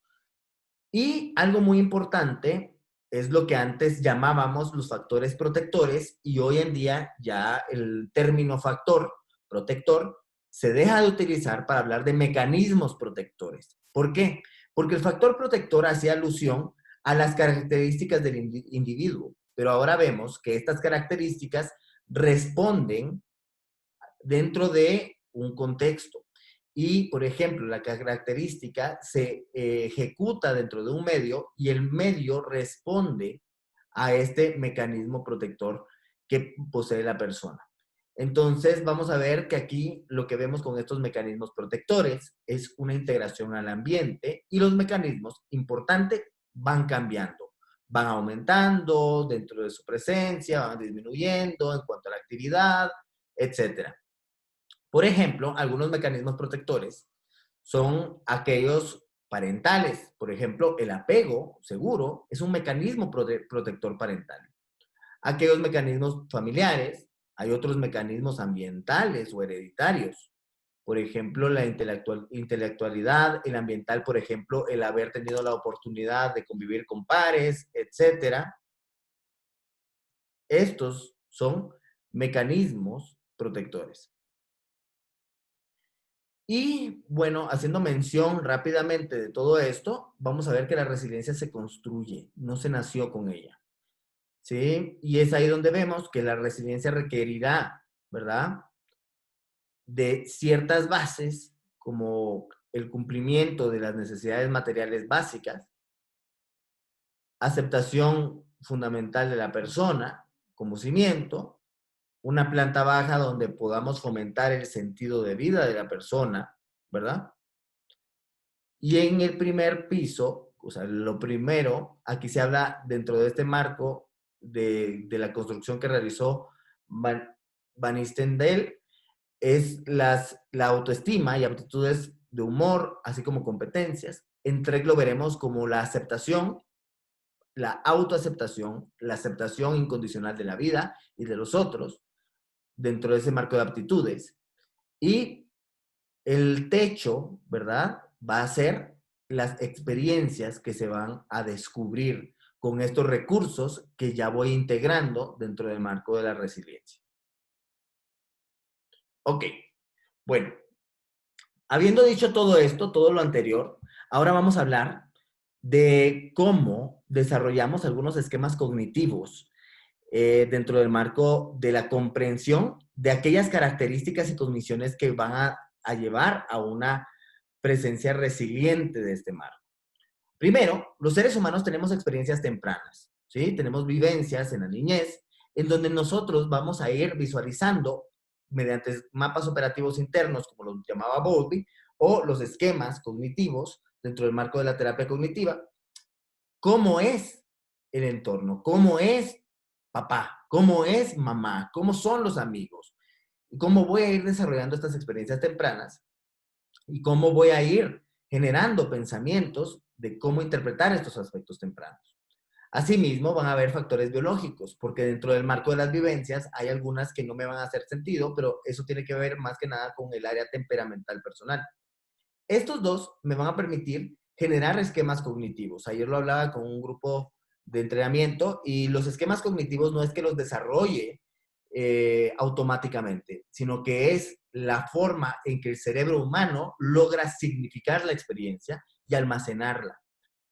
Y algo muy importante es lo que antes llamábamos los factores protectores y hoy en día ya el término factor protector se deja de utilizar para hablar de mecanismos protectores. ¿Por qué? Porque el factor protector hacía alusión a las características del individuo, pero ahora vemos que estas características responden dentro de un contexto. Y, por ejemplo, la característica se ejecuta dentro de un medio y el medio responde a este mecanismo protector que posee la persona. Entonces, vamos a ver que aquí lo que vemos con estos mecanismos protectores es una integración al ambiente y los mecanismos, importante, van cambiando, van aumentando dentro de su presencia, van disminuyendo en cuanto a la actividad, etcétera. Por ejemplo, algunos mecanismos protectores son aquellos parentales. Por ejemplo, el apego seguro es un mecanismo protector parental. Aquellos mecanismos familiares, hay otros mecanismos ambientales o hereditarios. Por ejemplo, la intelectualidad, el ambiental, por ejemplo, el haber tenido la oportunidad de convivir con pares, etcétera. Estos son mecanismos protectores. Y bueno, haciendo mención rápidamente de todo esto, vamos a ver que la resiliencia se construye, no se nació con ella, ¿sí? Y es ahí donde vemos que la resiliencia requerirá, ¿verdad? De ciertas bases como el cumplimiento de las necesidades materiales básicas, aceptación fundamental de la persona como cimiento, una planta baja donde podamos fomentar el sentido de vida de la persona, ¿verdad? Y en el primer piso, o sea, lo primero, aquí se habla dentro de este marco de la construcción que realizó Van Istendel, es la autoestima y aptitudes de humor, así como competencias. En TREC lo veremos como la aceptación, la autoaceptación, la aceptación incondicional de la vida y de los otros, dentro de ese marco de aptitudes. Y el techo, ¿verdad? Va a ser las experiencias que se van a descubrir con estos recursos que ya voy integrando dentro del marco de la resiliencia. Ok, bueno, habiendo dicho todo esto, todo lo anterior, ahora vamos a hablar de cómo desarrollamos algunos esquemas cognitivos dentro del marco de la comprensión de aquellas características y cogniciones que van a llevar a una presencia resiliente de este marco. Primero, los seres humanos tenemos experiencias tempranas, ¿sí? Tenemos vivencias en la niñez, en donde nosotros vamos a ir visualizando mediante mapas operativos internos, como los llamaba Bowlby, o los esquemas cognitivos dentro del marco de la terapia cognitiva, cómo es el entorno, cómo es papá, cómo es mamá, cómo son los amigos, y cómo voy a ir desarrollando estas experiencias tempranas y cómo voy a ir generando pensamientos de cómo interpretar estos aspectos tempranos. Asimismo, van a haber factores biológicos, porque dentro del marco de las vivencias hay algunas que no me van a hacer sentido, pero eso tiene que ver más que nada con el área temperamental personal. Estos dos me van a permitir generar esquemas cognitivos. Ayer lo hablaba con un grupo de entrenamiento y los esquemas cognitivos no es que los desarrolle automáticamente, sino que es la forma en que el cerebro humano logra significar la experiencia y almacenarla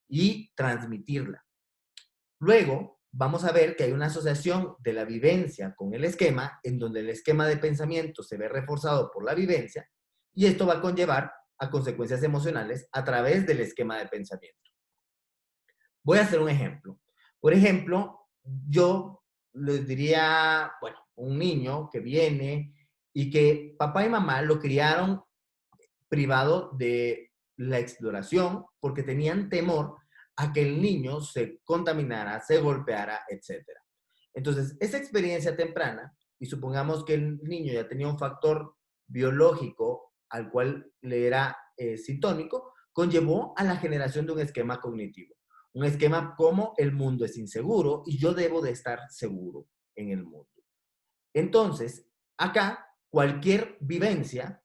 y transmitirla. Luego, vamos a ver que hay una asociación de la vivencia con el esquema, en donde el esquema de pensamiento se ve reforzado por la vivencia, y esto va a conllevar a consecuencias emocionales a través del esquema de pensamiento. Voy a hacer un ejemplo. Por ejemplo, yo les diría, bueno, un niño que viene y que papá y mamá lo criaron privado de la exploración porque tenían temor a que el niño se contaminara, se golpeara, etc. Entonces, esa experiencia temprana, y supongamos que el niño ya tenía un factor biológico al cual le era sintónico, conllevó a la generación de un esquema cognitivo. Un esquema como el mundo es inseguro y yo debo de estar seguro en el mundo. Entonces, acá, cualquier vivencia,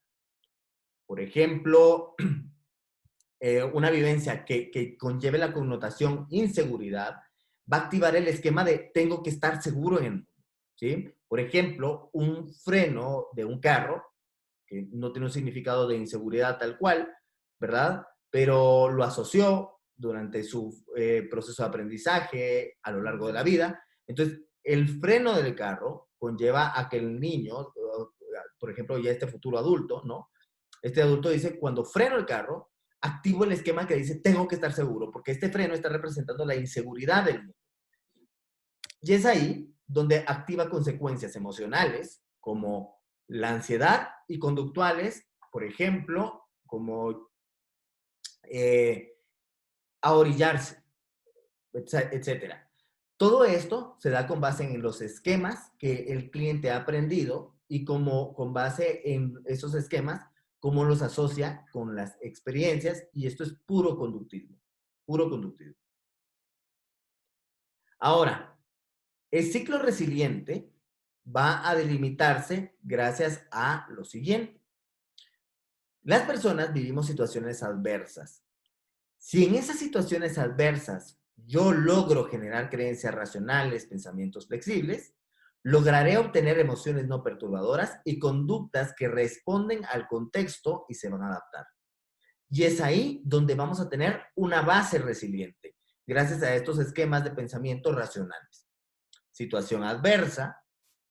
por ejemplo, una vivencia que conlleve la connotación inseguridad, va a activar el esquema de tengo que estar seguro en el mundo, ¿sí? Por ejemplo, un freno de un carro, que no tiene un significado de inseguridad tal cual, ¿verdad? Pero lo asoció durante su proceso de aprendizaje a lo largo de la vida. Entonces, el freno del carro conlleva a que el niño, por ejemplo, ya este futuro adulto, ¿no? Este adulto dice, cuando freno el carro, activo el esquema que dice, tengo que estar seguro, porque este freno está representando la inseguridad del mundo. Y es ahí donde activa consecuencias emocionales, como la ansiedad, y conductuales, por ejemplo, como ahorillarse, etcétera. Todo esto se da con base en los esquemas que el cliente ha aprendido y como con base en esos esquemas, cómo los asocia con las experiencias, y esto es puro conductismo, puro conductismo. Ahora, el ciclo resiliente va a delimitarse gracias a lo siguiente. Las personas vivimos situaciones adversas. Si en esas situaciones adversas yo logro generar creencias racionales, pensamientos flexibles, lograré obtener emociones no perturbadoras y conductas que responden al contexto y se van a adaptar. Y es ahí donde vamos a tener una base resiliente, gracias a estos esquemas de pensamiento racionales. Situación adversa,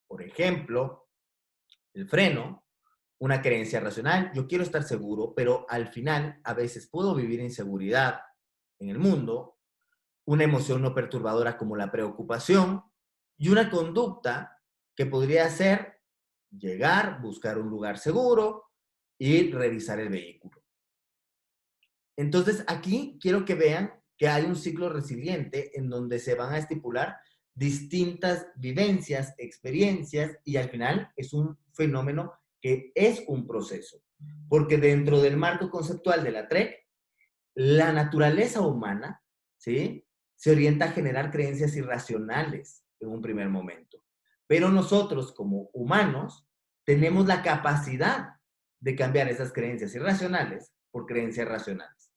por ejemplo, el freno, una creencia racional, yo quiero estar seguro, pero al final a veces puedo vivir inseguridad en el mundo, una emoción no perturbadora como la preocupación y una conducta que podría ser llegar, buscar un lugar seguro y revisar el vehículo. Entonces aquí quiero que vean que hay un ciclo resiliente en donde se van a estipular distintas vivencias, experiencias, y al final es un fenómeno que es un proceso. Porque dentro del marco conceptual de la TREC, la naturaleza humana, ¿sí?, se orienta a generar creencias irracionales en un primer momento. Pero nosotros como humanos tenemos la capacidad de cambiar esas creencias irracionales por creencias racionales.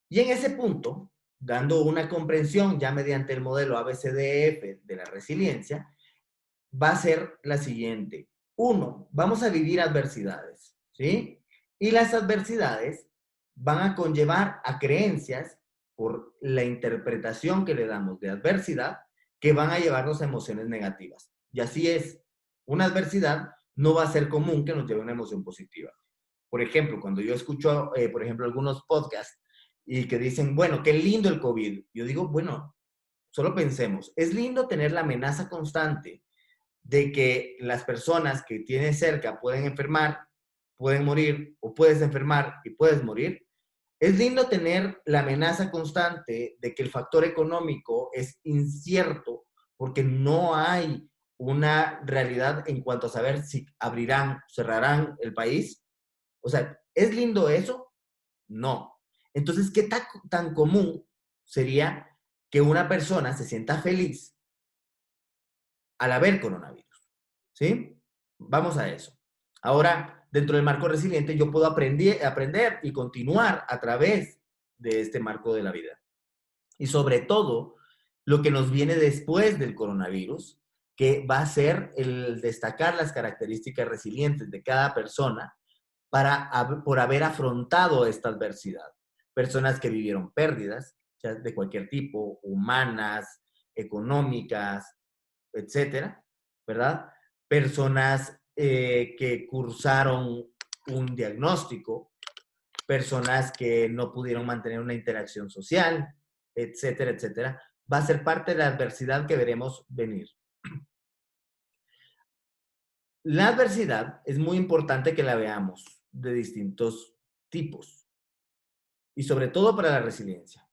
Y en ese punto, dando una comprensión ya mediante el modelo ABCDF de la resiliencia, va a ser la siguiente. Uno, vamos a vivir adversidades, ¿sí? Y las adversidades van a conllevar a creencias por la interpretación que le damos de adversidad que van a llevarnos a emociones negativas. Y así es, una adversidad no va a ser común que nos lleve a una emoción positiva. Por ejemplo, cuando yo escucho, por ejemplo, algunos podcasts y que dicen, bueno, qué lindo el COVID. Yo digo, bueno, solo pensemos, es lindo tener la amenaza constante de que las personas que tienes cerca pueden enfermar, pueden morir, o puedes enfermar y puedes morir. Es lindo tener la amenaza constante de que el factor económico es incierto porque no hay una realidad en cuanto a saber si abrirán, cerrarán el país. O sea, ¿es lindo eso? No. Entonces, ¿qué tan común sería que una persona se sienta feliz al haber coronavirus? ¿Sí? Vamos a eso. Ahora, dentro del marco resiliente, yo puedo aprender y continuar a través de este marco de la vida. Y sobre todo, lo que nos viene después del coronavirus, que va a ser el destacar las características resilientes de cada persona por haber afrontado esta adversidad. Personas que vivieron pérdidas, ya de cualquier tipo, humanas, económicas, etcétera, ¿verdad? Personas que cursaron un diagnóstico, personas que no pudieron mantener una interacción social, etcétera, etcétera. Va a ser parte de la adversidad que veremos venir. La adversidad es muy importante que la veamos de distintos tipos y sobre todo para la resiliencia.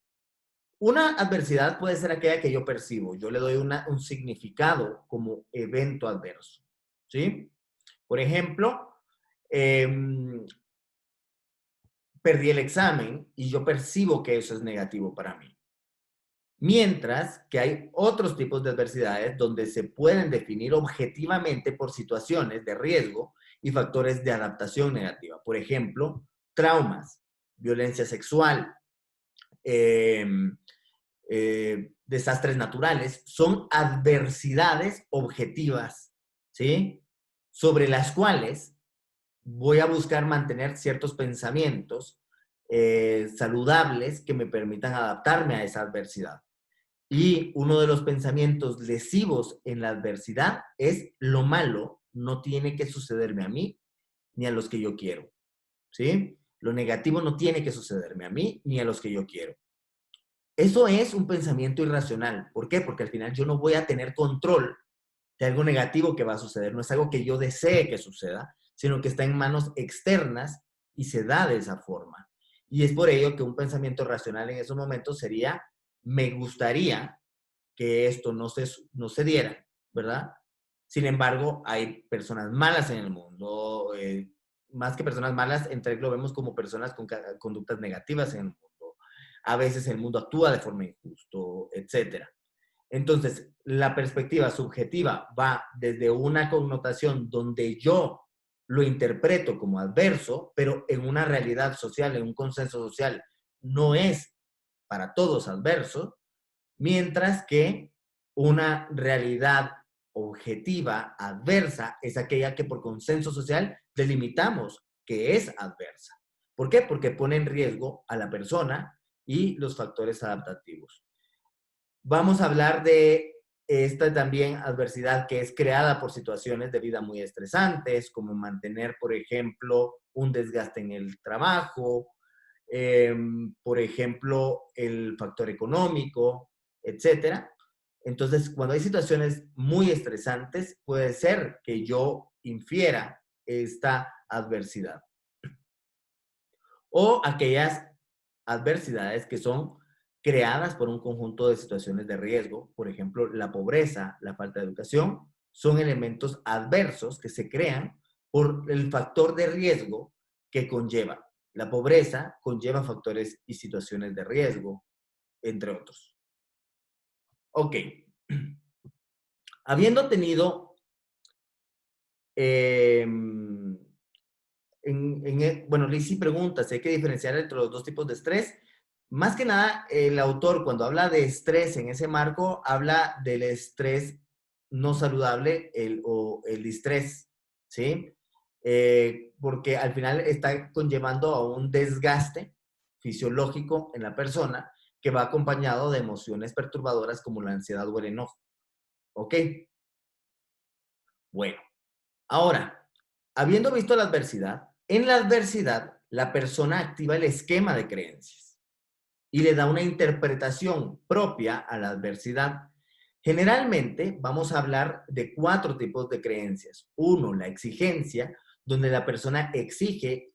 Una adversidad puede ser aquella que yo percibo. Yo le doy un significado como evento adverso. ¿Sí? Por ejemplo, eh, perdí el examen y yo percibo que eso es negativo para mí. Mientras que hay otros tipos de adversidades donde se pueden definir objetivamente por situaciones de riesgo y factores de adaptación negativa. Por ejemplo, traumas, violencia sexual, eh, desastres naturales, son adversidades objetivas, ¿sí? Sobre las cuales voy a buscar mantener ciertos pensamientos saludables que me permitan adaptarme a esa adversidad. Y uno de los pensamientos lesivos en la adversidad es lo malo no tiene que sucederme a mí ni a los que yo quiero, ¿sí? Lo negativo no tiene que sucederme a mí ni a los que yo quiero. Eso es un pensamiento irracional. ¿Por qué? Porque al final yo no voy a tener control de algo negativo que va a suceder. No es algo que yo desee que suceda, sino que está en manos externas y se da de esa forma. Y es por ello que un pensamiento racional en esos momentos sería, me gustaría que esto no se diera, ¿verdad? Sin embargo, hay personas malas en el mundo, más que personas malas, entre lo vemos como personas con conductas negativas en el mundo. A veces el mundo actúa de forma injusta, etcétera. Entonces, la perspectiva subjetiva va desde una connotación donde yo lo interpreto como adverso, pero en una realidad social, en un consenso social, no es para todos adverso, mientras que una realidad objetiva, adversa, es aquella que por consenso social delimitamos que es adversa. ¿Por qué? Porque pone en riesgo a la persona y los factores adaptativos. Vamos a hablar de esta también adversidad que es creada por situaciones de vida muy estresantes, como mantener, por ejemplo, un desgaste en el trabajo, por ejemplo, el factor económico, etcétera. Entonces, cuando hay situaciones muy estresantes, puede ser que yo infiera esta adversidad. O aquellas adversidades que son creadas por un conjunto de situaciones de riesgo, por ejemplo, la pobreza, la falta de educación, son elementos adversos que se crean por el factor de riesgo que conlleva. La pobreza conlleva factores y situaciones de riesgo, entre otros. Ok. Habiendo tenido, bueno, Lizzie pregunta si hay que diferenciar entre los dos tipos de estrés. Más que nada, el autor cuando habla de estrés en ese marco, habla del estrés no saludable o el distrés, ¿sí? Porque al final está conllevando a un desgaste fisiológico en la persona que va acompañado de emociones perturbadoras como la ansiedad o el enojo. ¿Ok? Bueno, ahora, habiendo visto la adversidad, en la adversidad la persona activa el esquema de creencias y le da una interpretación propia a la adversidad. Generalmente vamos a hablar de 4 tipos de creencias. Uno, la exigencia, donde la persona exige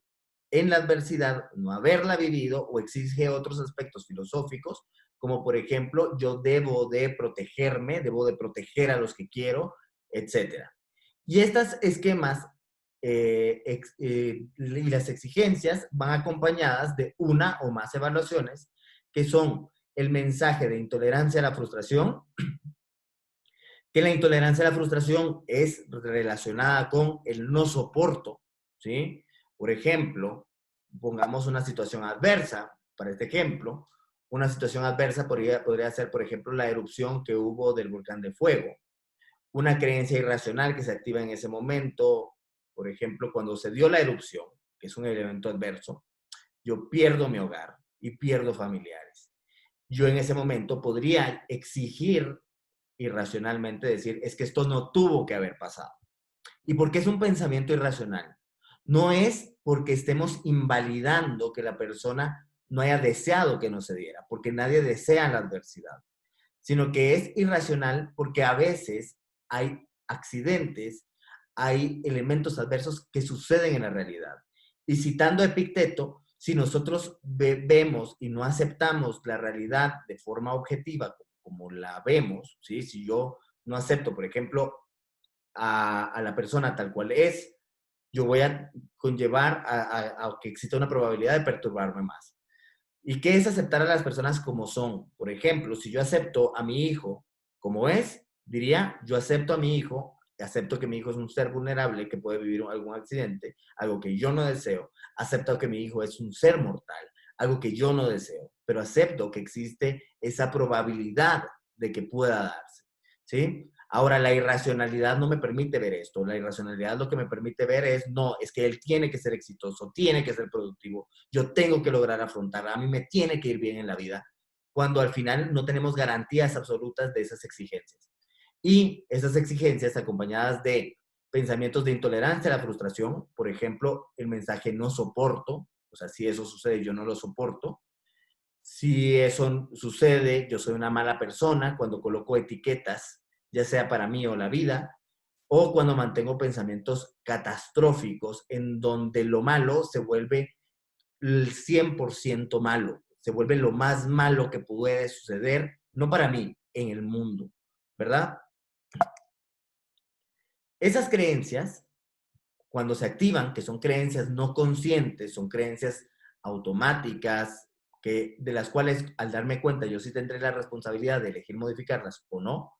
en la adversidad no haberla vivido o exige otros aspectos filosóficos, como por ejemplo, yo debo de protegerme, debo de proteger a los que quiero, etcétera. Y estos esquemas y las exigencias van acompañadas de una o más evaluaciones que son el mensaje de intolerancia a la frustración, que la intolerancia a la frustración es relacionada con el no soporto, ¿sí? Por ejemplo, pongamos una situación adversa, para este ejemplo, una situación adversa podría ser, por ejemplo, la erupción que hubo del volcán de fuego, una creencia irracional que se activa en ese momento, por ejemplo, cuando se dio la erupción, que es un evento adverso, yo pierdo mi hogar y pierdo familiares. Yo en ese momento podría exigir irracionalmente decir, es que esto no tuvo que haber pasado. ¿Y por qué es un pensamiento irracional? No es porque estemos invalidando que la persona no haya deseado que no se diera, porque nadie desea la adversidad, sino que es irracional porque a veces hay accidentes, hay elementos adversos que suceden en la realidad. Y citando a Epicteto, si nosotros vemos y no aceptamos la realidad de forma objetiva como la vemos, ¿sí? Si yo no acepto, por ejemplo, a la persona tal cual es, yo voy a conllevar a que exista una probabilidad de perturbarme más. ¿Y qué es aceptar a las personas como son? Por ejemplo, si yo acepto a mi hijo como es, diría, yo acepto a mi hijo, acepto que mi hijo es un ser vulnerable que puede vivir algún accidente, algo que yo no deseo, acepto que mi hijo es un ser mortal, algo que yo no deseo, pero acepto que existe esa probabilidad de que pueda darse, ¿sí? Ahora, la irracionalidad no me permite ver esto. La irracionalidad lo que me permite ver es, no, es que él tiene que ser exitoso, tiene que ser productivo, yo tengo que lograr afrontar, a mí me tiene que ir bien en la vida, cuando al final no tenemos garantías absolutas de esas exigencias. Y esas exigencias acompañadas de pensamientos de intolerancia a la frustración, por ejemplo, el mensaje no soporto, o sea, si eso sucede, yo no lo soporto. Si eso sucede, yo soy una mala persona cuando coloco etiquetas, ya sea para mí o la vida, o cuando mantengo pensamientos catastróficos en donde lo malo se vuelve el 100% malo, se vuelve lo más malo que puede suceder, no para mí, en el mundo, ¿verdad? Esas creencias, cuando se activan, que son creencias no conscientes, son creencias automáticas, de las cuales al darme cuenta yo sí tendré la responsabilidad de elegir modificarlas o no,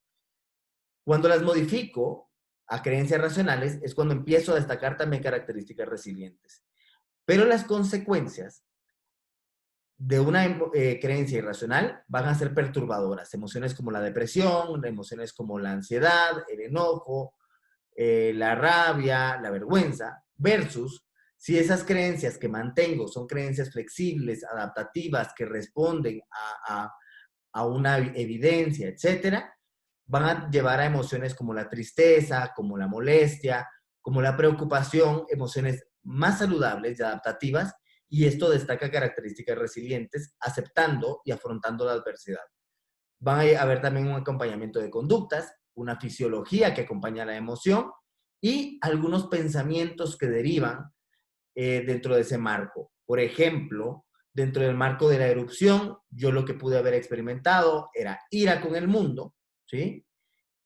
cuando las modifico a creencias racionales es cuando empiezo a destacar también características resilientes. Pero las consecuencias de una creencia irracional van a ser perturbadoras. Emociones como la depresión, emociones como la ansiedad, el enojo, la rabia, la vergüenza, versus si esas creencias que mantengo son creencias flexibles, adaptativas, que responden a una evidencia, etcétera, van a llevar a emociones como la tristeza, como la molestia, como la preocupación, emociones más saludables y adaptativas, y esto destaca características resilientes, aceptando y afrontando la adversidad. Va a haber también un acompañamiento de conductas, una fisiología que acompaña la emoción y algunos pensamientos que derivan dentro de ese marco. Por ejemplo, dentro del marco de la erupción, yo lo que pude haber experimentado era ira con el mundo, ¿sí?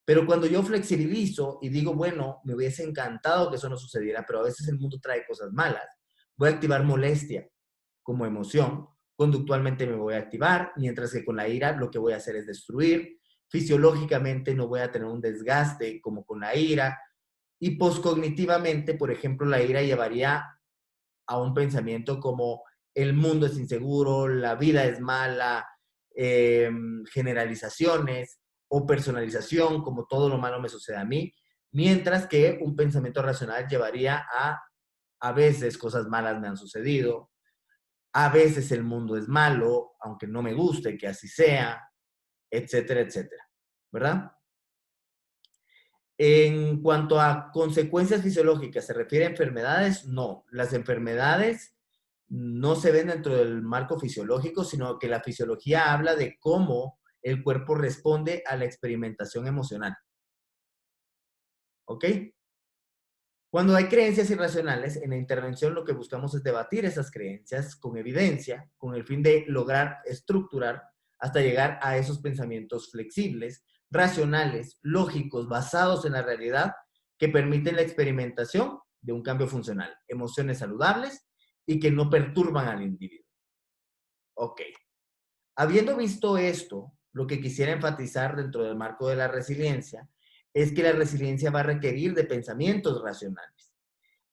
Pero cuando yo flexibilizo y digo, bueno, me hubiese encantado que eso no sucediera, pero a veces el mundo trae cosas malas, voy a activar molestia como emoción, conductualmente me voy a activar, mientras que con la ira lo que voy a hacer es destruir, fisiológicamente no voy a tener un desgaste como con la ira, y poscognitivamente, por ejemplo, la ira llevaría a un pensamiento como el mundo es inseguro, la vida es mala, generalizaciones o personalización, como todo lo malo me sucede a mí, mientras que un pensamiento racional llevaría a veces cosas malas me han sucedido, a veces el mundo es malo, aunque no me guste que así sea, etcétera, etcétera, ¿verdad? En cuanto a consecuencias fisiológicas, ¿se refiere a enfermedades? No, las enfermedades no se ven dentro del marco fisiológico, sino que la fisiología habla de cómo el cuerpo responde a la experimentación emocional. ¿Ok? Cuando hay creencias irracionales, en la intervención lo que buscamos es debatir esas creencias con evidencia, con el fin de lograr estructurar hasta llegar a esos pensamientos flexibles, racionales, lógicos, basados en la realidad, que permiten la experimentación de un cambio funcional, emociones saludables y que no perturban al individuo. Ok. Habiendo visto esto, lo que quisiera enfatizar dentro del marco de la resiliencia es que la resiliencia va a requerir de pensamientos racionales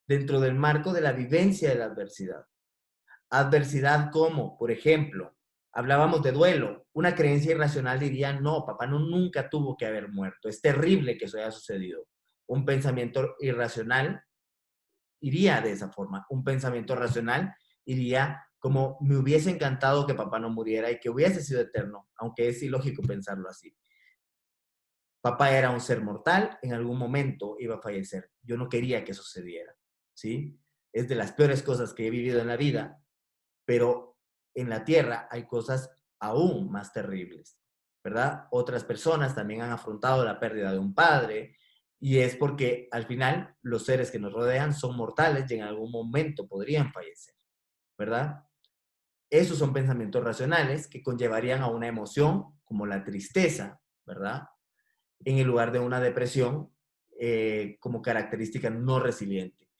dentro del marco de la vivencia de la adversidad. Adversidad como, por ejemplo, hablábamos de duelo. Una creencia irracional diría, no, papá no, nunca tuvo que haber muerto. Es terrible que eso haya sucedido. Un pensamiento irracional iría de esa forma. Un pensamiento racional iría como, me hubiese encantado que papá no muriera y que hubiese sido eterno, aunque es ilógico pensarlo así. Papá era un ser mortal, en algún momento iba a fallecer. Yo no quería que sucediera, ¿sí? Es de las peores cosas que he vivido en la vida, pero en la tierra hay cosas aún más terribles, ¿verdad? Otras personas también han afrontado la pérdida de un padre y es porque al final los seres que nos rodean son mortales y en algún momento podrían fallecer, ¿verdad? Esos son pensamientos racionales que conllevarían a una emoción como la tristeza, ¿verdad? En el lugar de una depresión como característica no resiliente.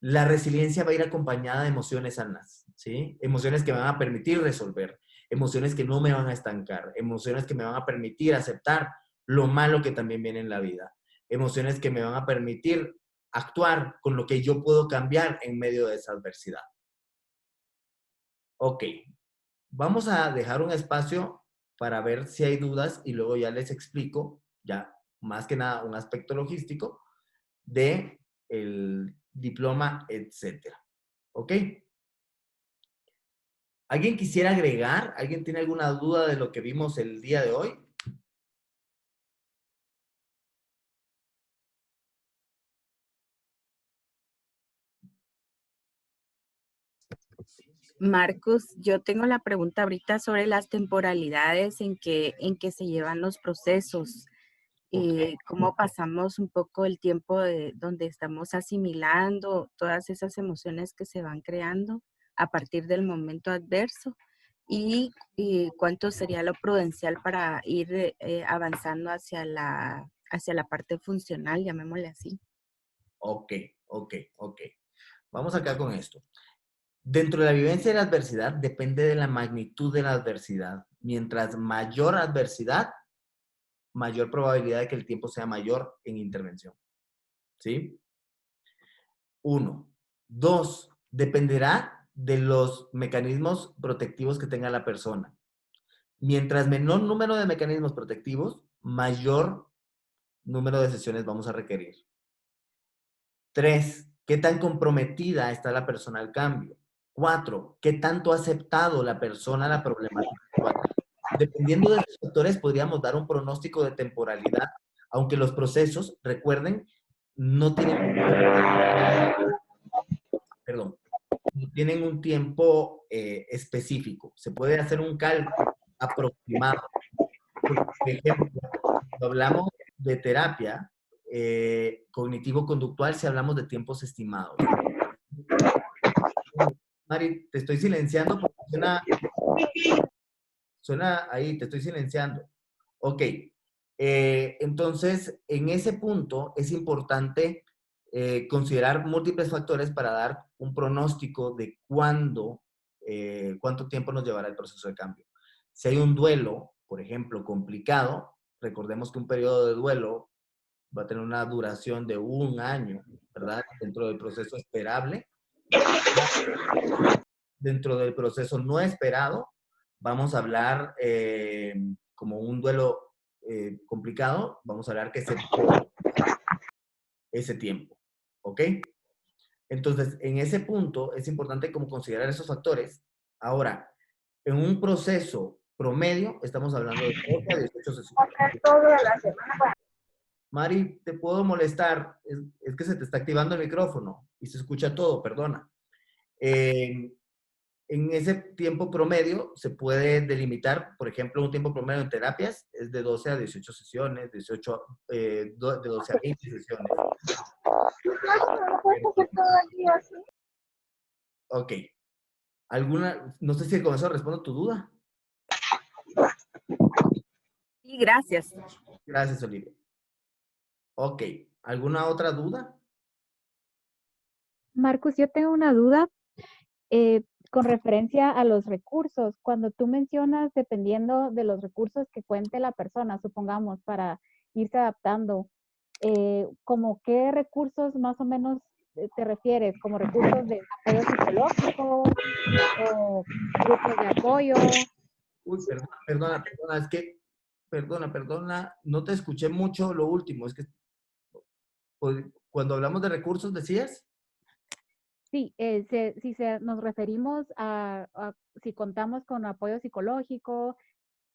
La resiliencia va a ir acompañada de emociones sanas, ¿sí? Emociones que me van a permitir resolver, emociones que no me van a estancar, emociones que me van a permitir aceptar lo malo que también viene en la vida, emociones que me van a permitir actuar con lo que yo puedo cambiar en medio de esa adversidad. Ok, vamos a dejar un espacio para ver si hay dudas y luego ya les explico, ya más que nada un aspecto logístico de el diploma, etcétera. ¿Ok? ¿Alguien quisiera agregar? ¿Alguien tiene alguna duda de lo que vimos el día de hoy? Marcos, yo tengo la pregunta ahorita sobre las temporalidades en que se llevan los procesos. Ok, Cómo pasamos un poco el tiempo donde estamos asimilando todas esas emociones que se van creando a partir del momento adverso y cuánto sería lo prudencial para ir avanzando hacia la parte funcional, llamémosle así. ok, ok, ok. Vamos acá con esto. Dentro de la vivencia de la adversidad depende de la magnitud de la adversidad. Mientras mayor adversidad, mayor probabilidad de que el tiempo sea mayor en intervención. ¿Sí? Uno. Dos, dependerá de los mecanismos protectivos que tenga la persona. Mientras menor número de mecanismos protectivos, mayor número de sesiones vamos a requerir. Tres, ¿qué tan comprometida está la persona al cambio? Cuatro, ¿qué tanto ha aceptado la persona la problemática actual? Dependiendo de estos factores, podríamos dar un pronóstico de temporalidad, aunque los procesos, recuerden, no tienen, perdón, no tienen un tiempo específico. Se puede hacer un cálculo aproximado. Por ejemplo, cuando hablamos de terapia cognitivo-conductual, si hablamos de tiempos estimados. Mari, te estoy silenciando porque suena ahí, te estoy silenciando. Ok, entonces en ese punto es importante considerar múltiples factores para dar un pronóstico de cuánto tiempo nos llevará el proceso de cambio. Si hay un duelo, por ejemplo, complicado, recordemos que un periodo de duelo va a tener una duración de un año, ¿verdad? Dentro del proceso esperable. dentro del proceso no esperado, vamos a hablar como un duelo complicado, vamos a hablar que se ese tiempo, ¿ok? Entonces, en ese punto es importante como considerar esos factores. Ahora, en un proceso promedio, estamos hablando de 12 a 18 sesiones. Mari, ¿te puedo molestar? Es que se te está activando el micrófono y se escucha todo, perdona. Eh, en ese tiempo promedio se puede delimitar, por ejemplo, un tiempo promedio en terapias es de 12 a 18 sesiones, de 12 a 20 sesiones. Ok. No sé si con eso respondo tu duda. Sí, gracias. Gracias, Olivia. Ok. ¿Alguna otra duda? Marcus, yo tengo una duda con referencia a los recursos. Cuando tú mencionas, dependiendo de los recursos que cuente la persona, supongamos, para irse adaptando, ¿como qué recursos más o menos te refieres? ¿Como recursos de apoyo psicológico o grupos de apoyo? Uy, perdona, es que, perdona, no te escuché mucho lo último, es que pues, cuando hablamos de recursos decías. Sí, si nos referimos a si contamos con apoyo psicológico,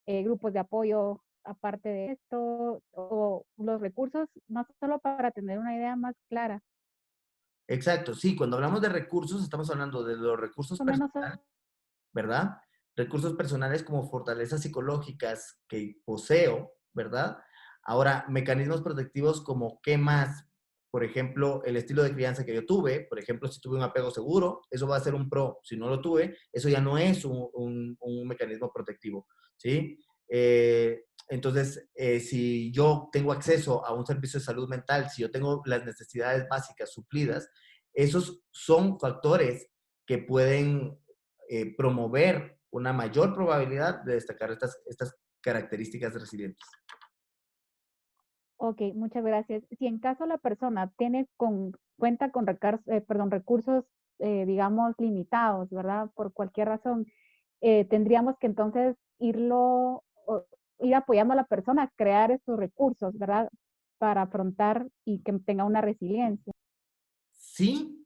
grupos de apoyo aparte de esto, o los recursos, más solo para tener una idea más clara. Exacto, sí, cuando hablamos de recursos estamos hablando de los recursos Más o menos, personales, ¿verdad? Recursos personales como fortalezas psicológicas que poseo, ¿verdad? Ahora, mecanismos protectivos como qué más, por ejemplo, el estilo de crianza que yo tuve, por ejemplo, si tuve un apego seguro, eso va a ser un pro. Si no lo tuve, eso ya no es un mecanismo protectivo, ¿sí? Entonces, si yo tengo acceso a un servicio de salud mental, si yo tengo las necesidades básicas suplidas, esos son factores que pueden promover una mayor probabilidad de destacar estas características resilientes. ok, muchas gracias. Si en caso la persona cuenta con recursos, digamos, limitados, ¿verdad? Por cualquier razón, tendríamos que entonces ir apoyando a la persona a crear estos recursos, ¿verdad? Para afrontar y que tenga una resiliencia. Sí,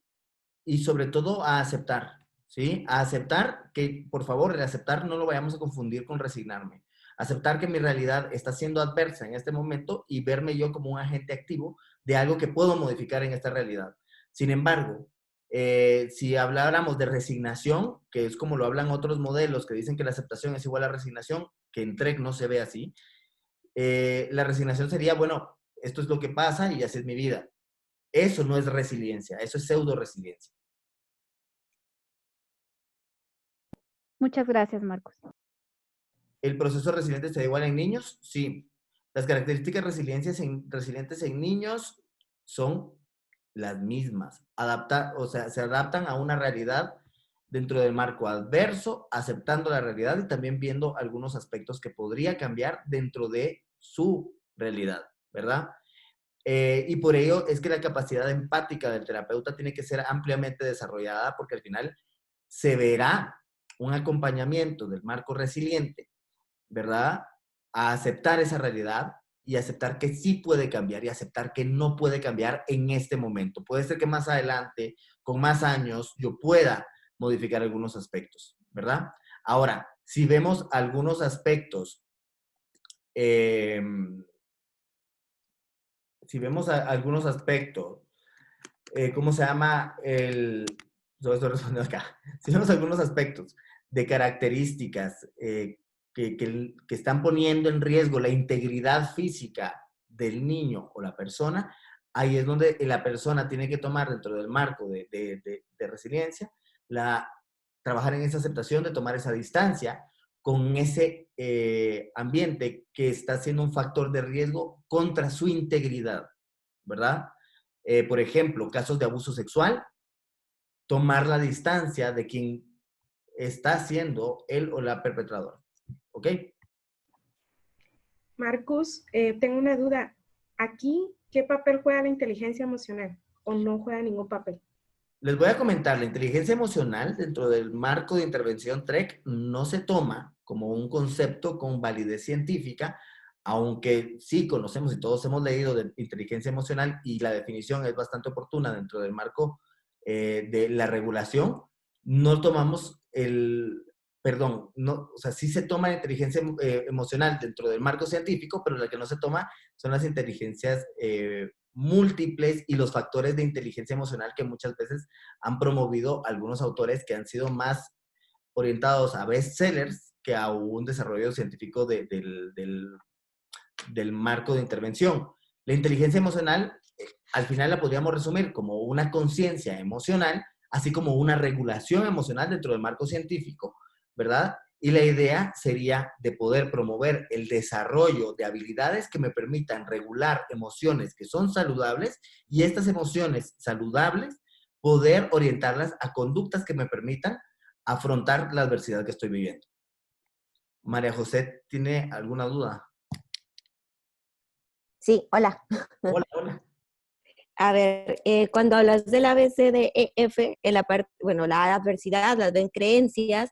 y sobre todo a aceptar, ¿sí? A aceptar que, por favor, el aceptar no lo vayamos a confundir con resignarme. Aceptar que mi realidad está siendo adversa en este momento y verme yo como un agente activo de algo que puedo modificar en esta realidad. Sin embargo, si habláramos de resignación, que es como lo hablan otros modelos que dicen que la aceptación es igual a resignación, que en TREC no se ve así, la resignación sería, bueno, esto es lo que pasa y así es mi vida. Eso no es resiliencia, eso es pseudo resiliencia. Muchas gracias, Marcos. ¿El proceso resiliente se da igual en niños? Sí. Las características resilientes en niños son las mismas. Se adaptan a una realidad dentro del marco adverso, aceptando la realidad y también viendo algunos aspectos que podría cambiar dentro de su realidad, ¿verdad? Y por ello es que la capacidad empática del terapeuta tiene que ser ampliamente desarrollada porque al final se verá un acompañamiento del marco resiliente, ¿verdad? A aceptar esa realidad y aceptar que sí puede cambiar y aceptar que no puede cambiar en este momento. Puede ser que más adelante, con más años, yo pueda modificar algunos aspectos, ¿verdad? Ahora, si vemos algunos aspectos, eh, si vemos algunos aspectos, ¿cómo se llama? Yo estoy respondiendo acá. Si vemos algunos aspectos de características que están poniendo en riesgo la integridad física del niño o la persona, ahí es donde la persona tiene que tomar dentro del marco de resiliencia, trabajar en esa aceptación de tomar esa distancia con ese ambiente que está siendo un factor de riesgo contra su integridad, ¿verdad? Por ejemplo, casos de abuso sexual, tomar la distancia de quien está siendo él o la perpetradora. ¿Ok? Marcus, tengo una duda. Aquí, ¿qué papel juega la inteligencia emocional? ¿O no juega ningún papel? Les voy a comentar, la inteligencia emocional dentro del marco de intervención TREC no se toma como un concepto con validez científica, aunque sí conocemos y todos hemos leído de inteligencia emocional y la definición es bastante oportuna dentro del marco de la regulación, no tomamos no, o sea, sí se toma la inteligencia emocional dentro del marco científico, pero la que no se toma son las inteligencias múltiples y los factores de inteligencia emocional que muchas veces han promovido algunos autores que han sido más orientados a bestsellers que a un desarrollo científico del marco de intervención. La inteligencia emocional, al final la podríamos resumir como una conciencia emocional, así como una regulación emocional dentro del marco científico, ¿verdad? Y la idea sería de poder promover el desarrollo de habilidades que me permitan regular emociones que son saludables y estas emociones saludables poder orientarlas a conductas que me permitan afrontar la adversidad que estoy viviendo. María José, ¿tiene alguna duda? Sí, hola. Hola, hola. A ver, cuando hablas del ABCDEF, en la parte, bueno, la adversidad, las ven creencias,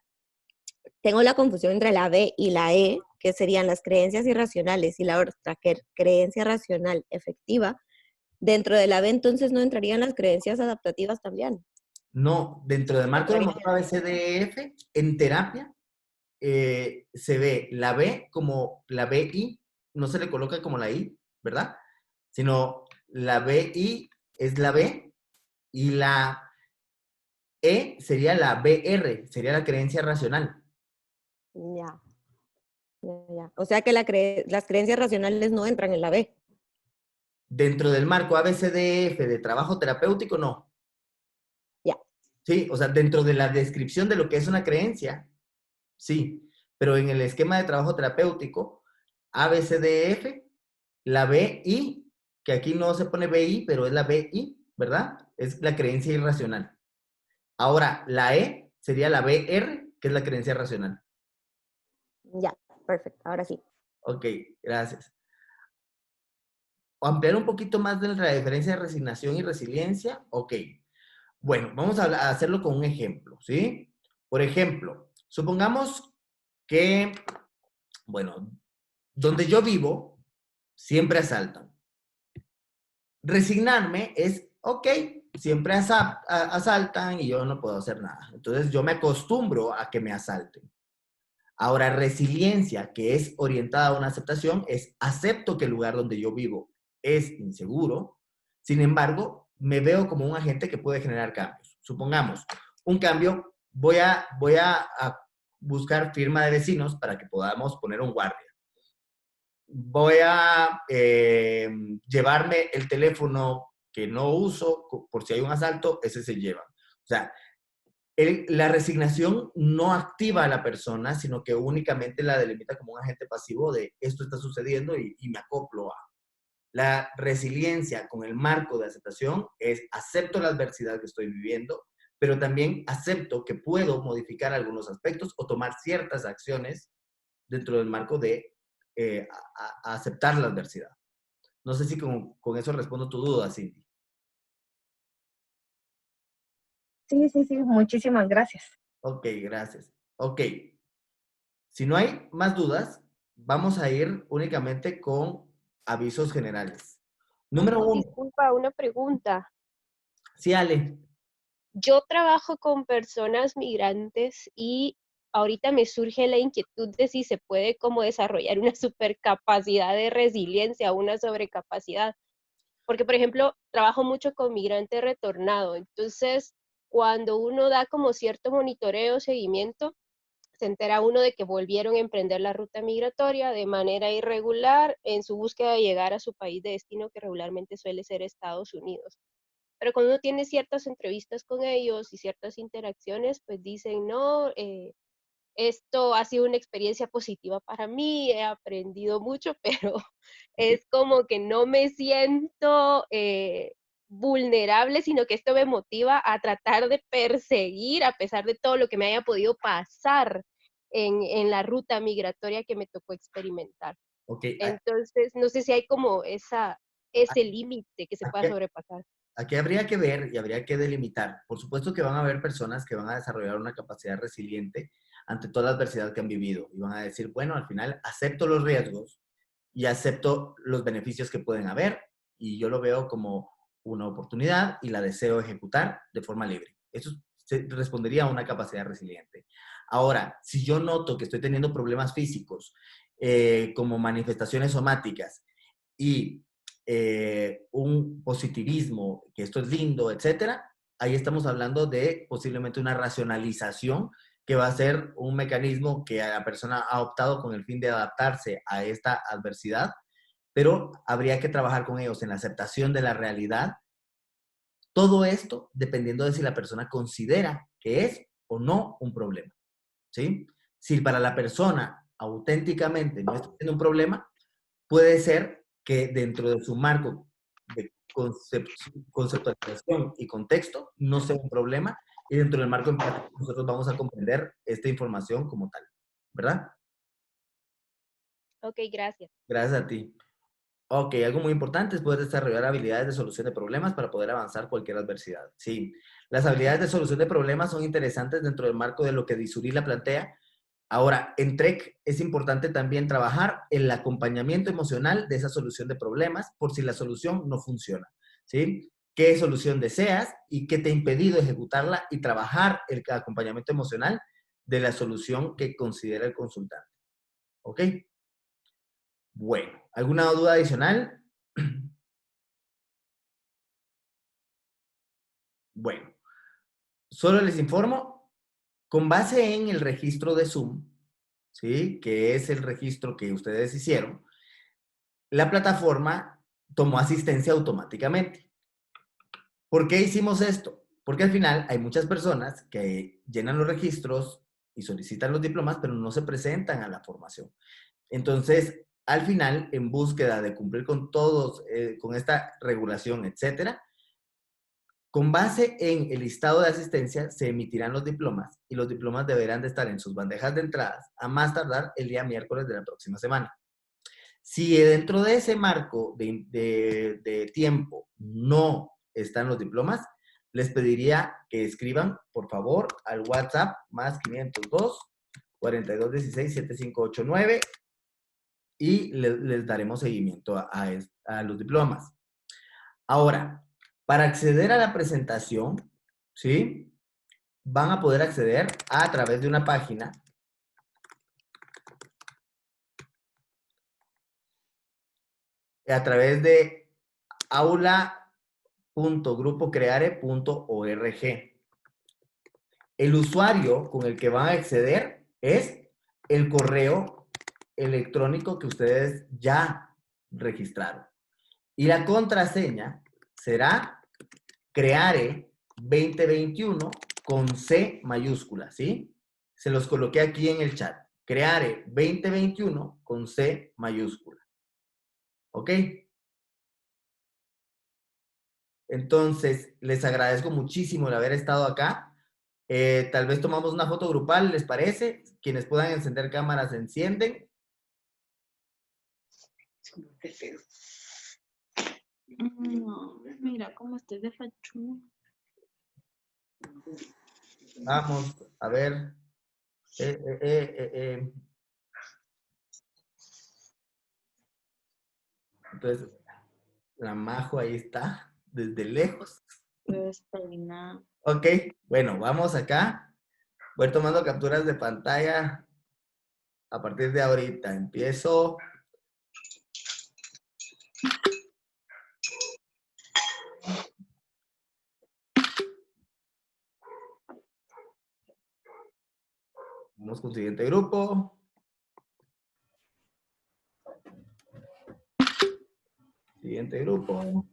tengo la confusión entre la B y la E, que serían las creencias irracionales, y la otra, que creencia racional efectiva. Dentro de la B, entonces, ¿no entrarían las creencias adaptativas también? No, dentro del marco del modelo ABCDEF, en terapia, se ve la B como la BI, no se le coloca como la I, ¿verdad? Sino la BI es la B y la E sería la BR, sería la creencia racional. Ya, ya. O sea que las creencias racionales no entran en la B. Dentro del marco ABCDF de trabajo terapéutico, no. Ya. Sí, o sea, dentro de la descripción de lo que es una creencia, sí. Pero en el esquema de trabajo terapéutico, ABCDF, la BI, que aquí no se pone BI, pero es la BI, ¿verdad? Es la creencia irracional. Ahora, la E sería la BR, que es la creencia racional. Ya, perfecto, ahora sí. Ok, gracias. Ampliar un poquito más de la diferencia de resignación y resiliencia. Ok. Bueno, vamos a hacerlo con un ejemplo, ¿sí? Por ejemplo, supongamos que, bueno, donde yo vivo, siempre asaltan. Resignarme es, ok, siempre asaltan y yo no puedo hacer nada. Entonces yo me acostumbro a que me asalten. Ahora, resiliencia, que es orientada a una aceptación, es acepto que el lugar donde yo vivo es inseguro, sin embargo, me veo como un agente que puede generar cambios. Supongamos, un cambio, voy a buscar firma de vecinos para que podamos poner un guardia. Voy a llevarme el teléfono que no uso por si hay un asalto, ese se lleva. O sea, la resignación no activa a la persona, sino que únicamente la delimita como un agente pasivo de esto está sucediendo y me acoplo a. La resiliencia con el marco de aceptación es acepto la adversidad que estoy viviendo, pero también acepto que puedo modificar algunos aspectos o tomar ciertas acciones dentro del marco de aceptar la adversidad. No sé si con eso respondo tu duda, Cindy. Sí, muchísimas gracias. Ok, gracias. Ok, si no hay más dudas, vamos a ir únicamente con avisos generales. Número uno. Disculpa, una pregunta. Sí, Ale. Yo trabajo con personas migrantes y ahorita me surge la inquietud de si se puede como desarrollar una supercapacidad de resiliencia, una sobrecapacidad. Porque, por ejemplo, trabajo mucho con migrante retornado. Entonces, cuando uno da como cierto monitoreo, seguimiento, se entera uno de que volvieron a emprender la ruta migratoria de manera irregular en su búsqueda de llegar a su país de destino, que regularmente suele ser Estados Unidos. Pero cuando uno tiene ciertas entrevistas con ellos y ciertas interacciones, pues dicen, no, esto ha sido una experiencia positiva para mí, he aprendido mucho, pero es como que no me siento vulnerable, sino que esto me motiva a tratar de perseguir a pesar de todo lo que me haya podido pasar en la ruta migratoria que me tocó experimentar. Ok, Entonces, no sé si hay como ese límite que se pueda sobrepasar. aquí habría que ver y habría que delimitar. Por supuesto que van a haber personas que van a desarrollar una capacidad resiliente ante toda la adversidad que han vivido y van a decir, bueno, al final acepto los riesgos y acepto los beneficios que pueden haber y yo lo veo como una oportunidad y la deseo ejecutar de forma libre. Eso respondería a una capacidad resiliente. Ahora, si yo noto que estoy teniendo problemas físicos como manifestaciones somáticas y un positivismo, que esto es lindo, etcétera, ahí estamos hablando de posiblemente una racionalización que va a ser un mecanismo que la persona ha optado con el fin de adaptarse a esta adversidad, pero habría que trabajar con ellos en la aceptación de la realidad. Todo esto dependiendo de si la persona considera que es o no un problema, ¿sí? Si para la persona auténticamente no está siendo un problema, puede ser que dentro de su marco de conceptualización y contexto no sea un problema y dentro del marco empático nosotros vamos a comprender esta información como tal, ¿verdad? Ok, gracias. Gracias a ti. Ok, algo muy importante es poder desarrollar habilidades de solución de problemas para poder avanzar cualquier adversidad. Sí, las habilidades de solución de problemas son interesantes dentro del marco de lo que Disurila plantea. Ahora, en TREC es importante también trabajar el acompañamiento emocional de esa solución de problemas por si la solución no funciona, ¿sí? ¿Qué solución deseas y qué te ha impedido ejecutarla y trabajar el acompañamiento emocional de la solución que considera el consultante? ¿Ok? Bueno, ¿alguna duda adicional? Bueno, solo les informo, con base en el registro de Zoom, ¿sí? Que es el registro que ustedes hicieron, la plataforma tomó asistencia automáticamente. ¿Por qué hicimos esto? Porque al final hay muchas personas que llenan los registros y solicitan los diplomas, pero no se presentan a la formación. Entonces, al final, en búsqueda de cumplir con todos, con esta regulación, etcétera, con base en el listado de asistencia se emitirán los diplomas y los diplomas deberán de estar en sus bandejas de entradas a más tardar el día miércoles de la próxima semana. Si dentro de ese marco de tiempo no están los diplomas, les pediría que escriban, por favor, al WhatsApp más 502 4216 7589 y les daremos seguimiento a los diplomas. Ahora, para acceder a la presentación, ¿sí? Van a poder acceder a través de una página a través de aula.grupocreare.org. El usuario con el que van a acceder es el correo electrónico que ustedes ya registraron. Y la contraseña será Creare 2021 con C mayúscula, ¿sí? Se los coloqué aquí en el chat. Creare 2021 con C mayúscula. ¿Ok? Entonces, les agradezco muchísimo el haber estado acá. Tal vez tomamos una foto grupal, ¿les parece? Quienes puedan encender cámaras, encienden. No, mira cómo estoy de fachudo. Vamos, a ver. Entonces, la Majo ahí está, desde lejos. Despeinado. Ok, bueno, vamos acá. Voy a ir tomando capturas de pantalla a partir de ahorita. Empiezo. Vamos con el siguiente grupo. Siguiente grupo.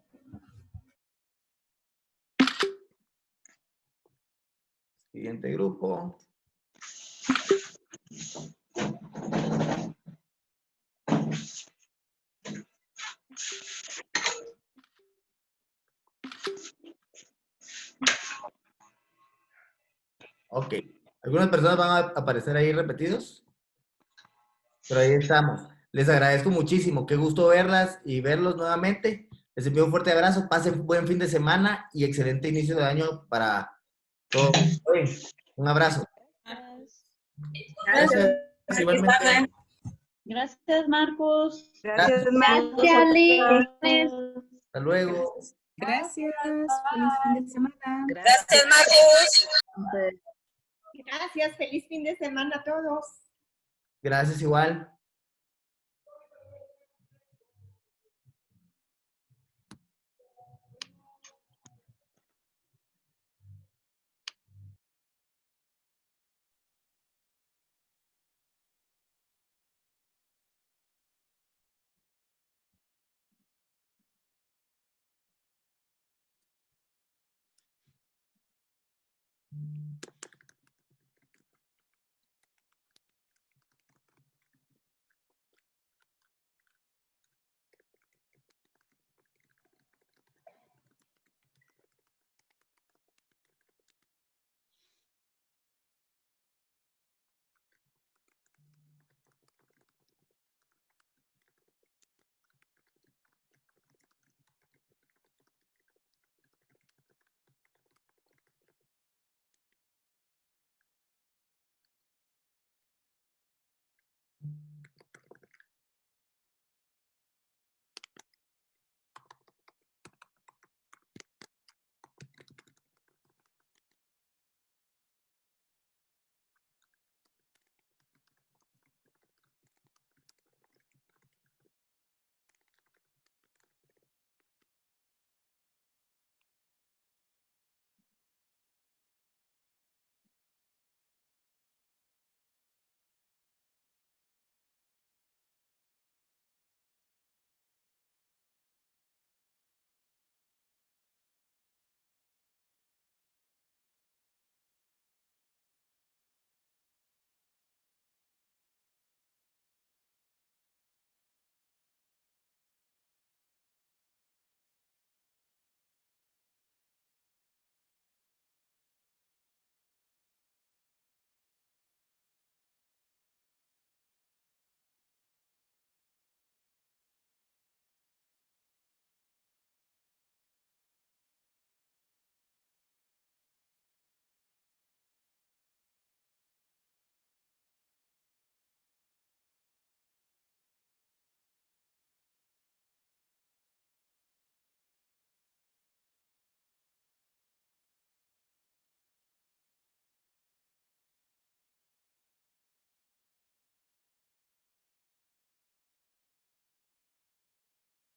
Siguiente grupo. Ok. Algunas personas van a aparecer ahí repetidos. Pero ahí estamos. Les agradezco muchísimo. Qué gusto verlas y verlos nuevamente. Les envío un fuerte abrazo, pasen buen fin de semana y excelente inicio de año para todos. Un abrazo. Gracias. Gracias, igualmente. Gracias, Marcos. Gracias, Gracias. Marcos. Gracias, Liz. Hasta luego. Gracias. Feliz fin de semana. Gracias, Marcos. Gracias, feliz fin de semana a todos. Gracias igual.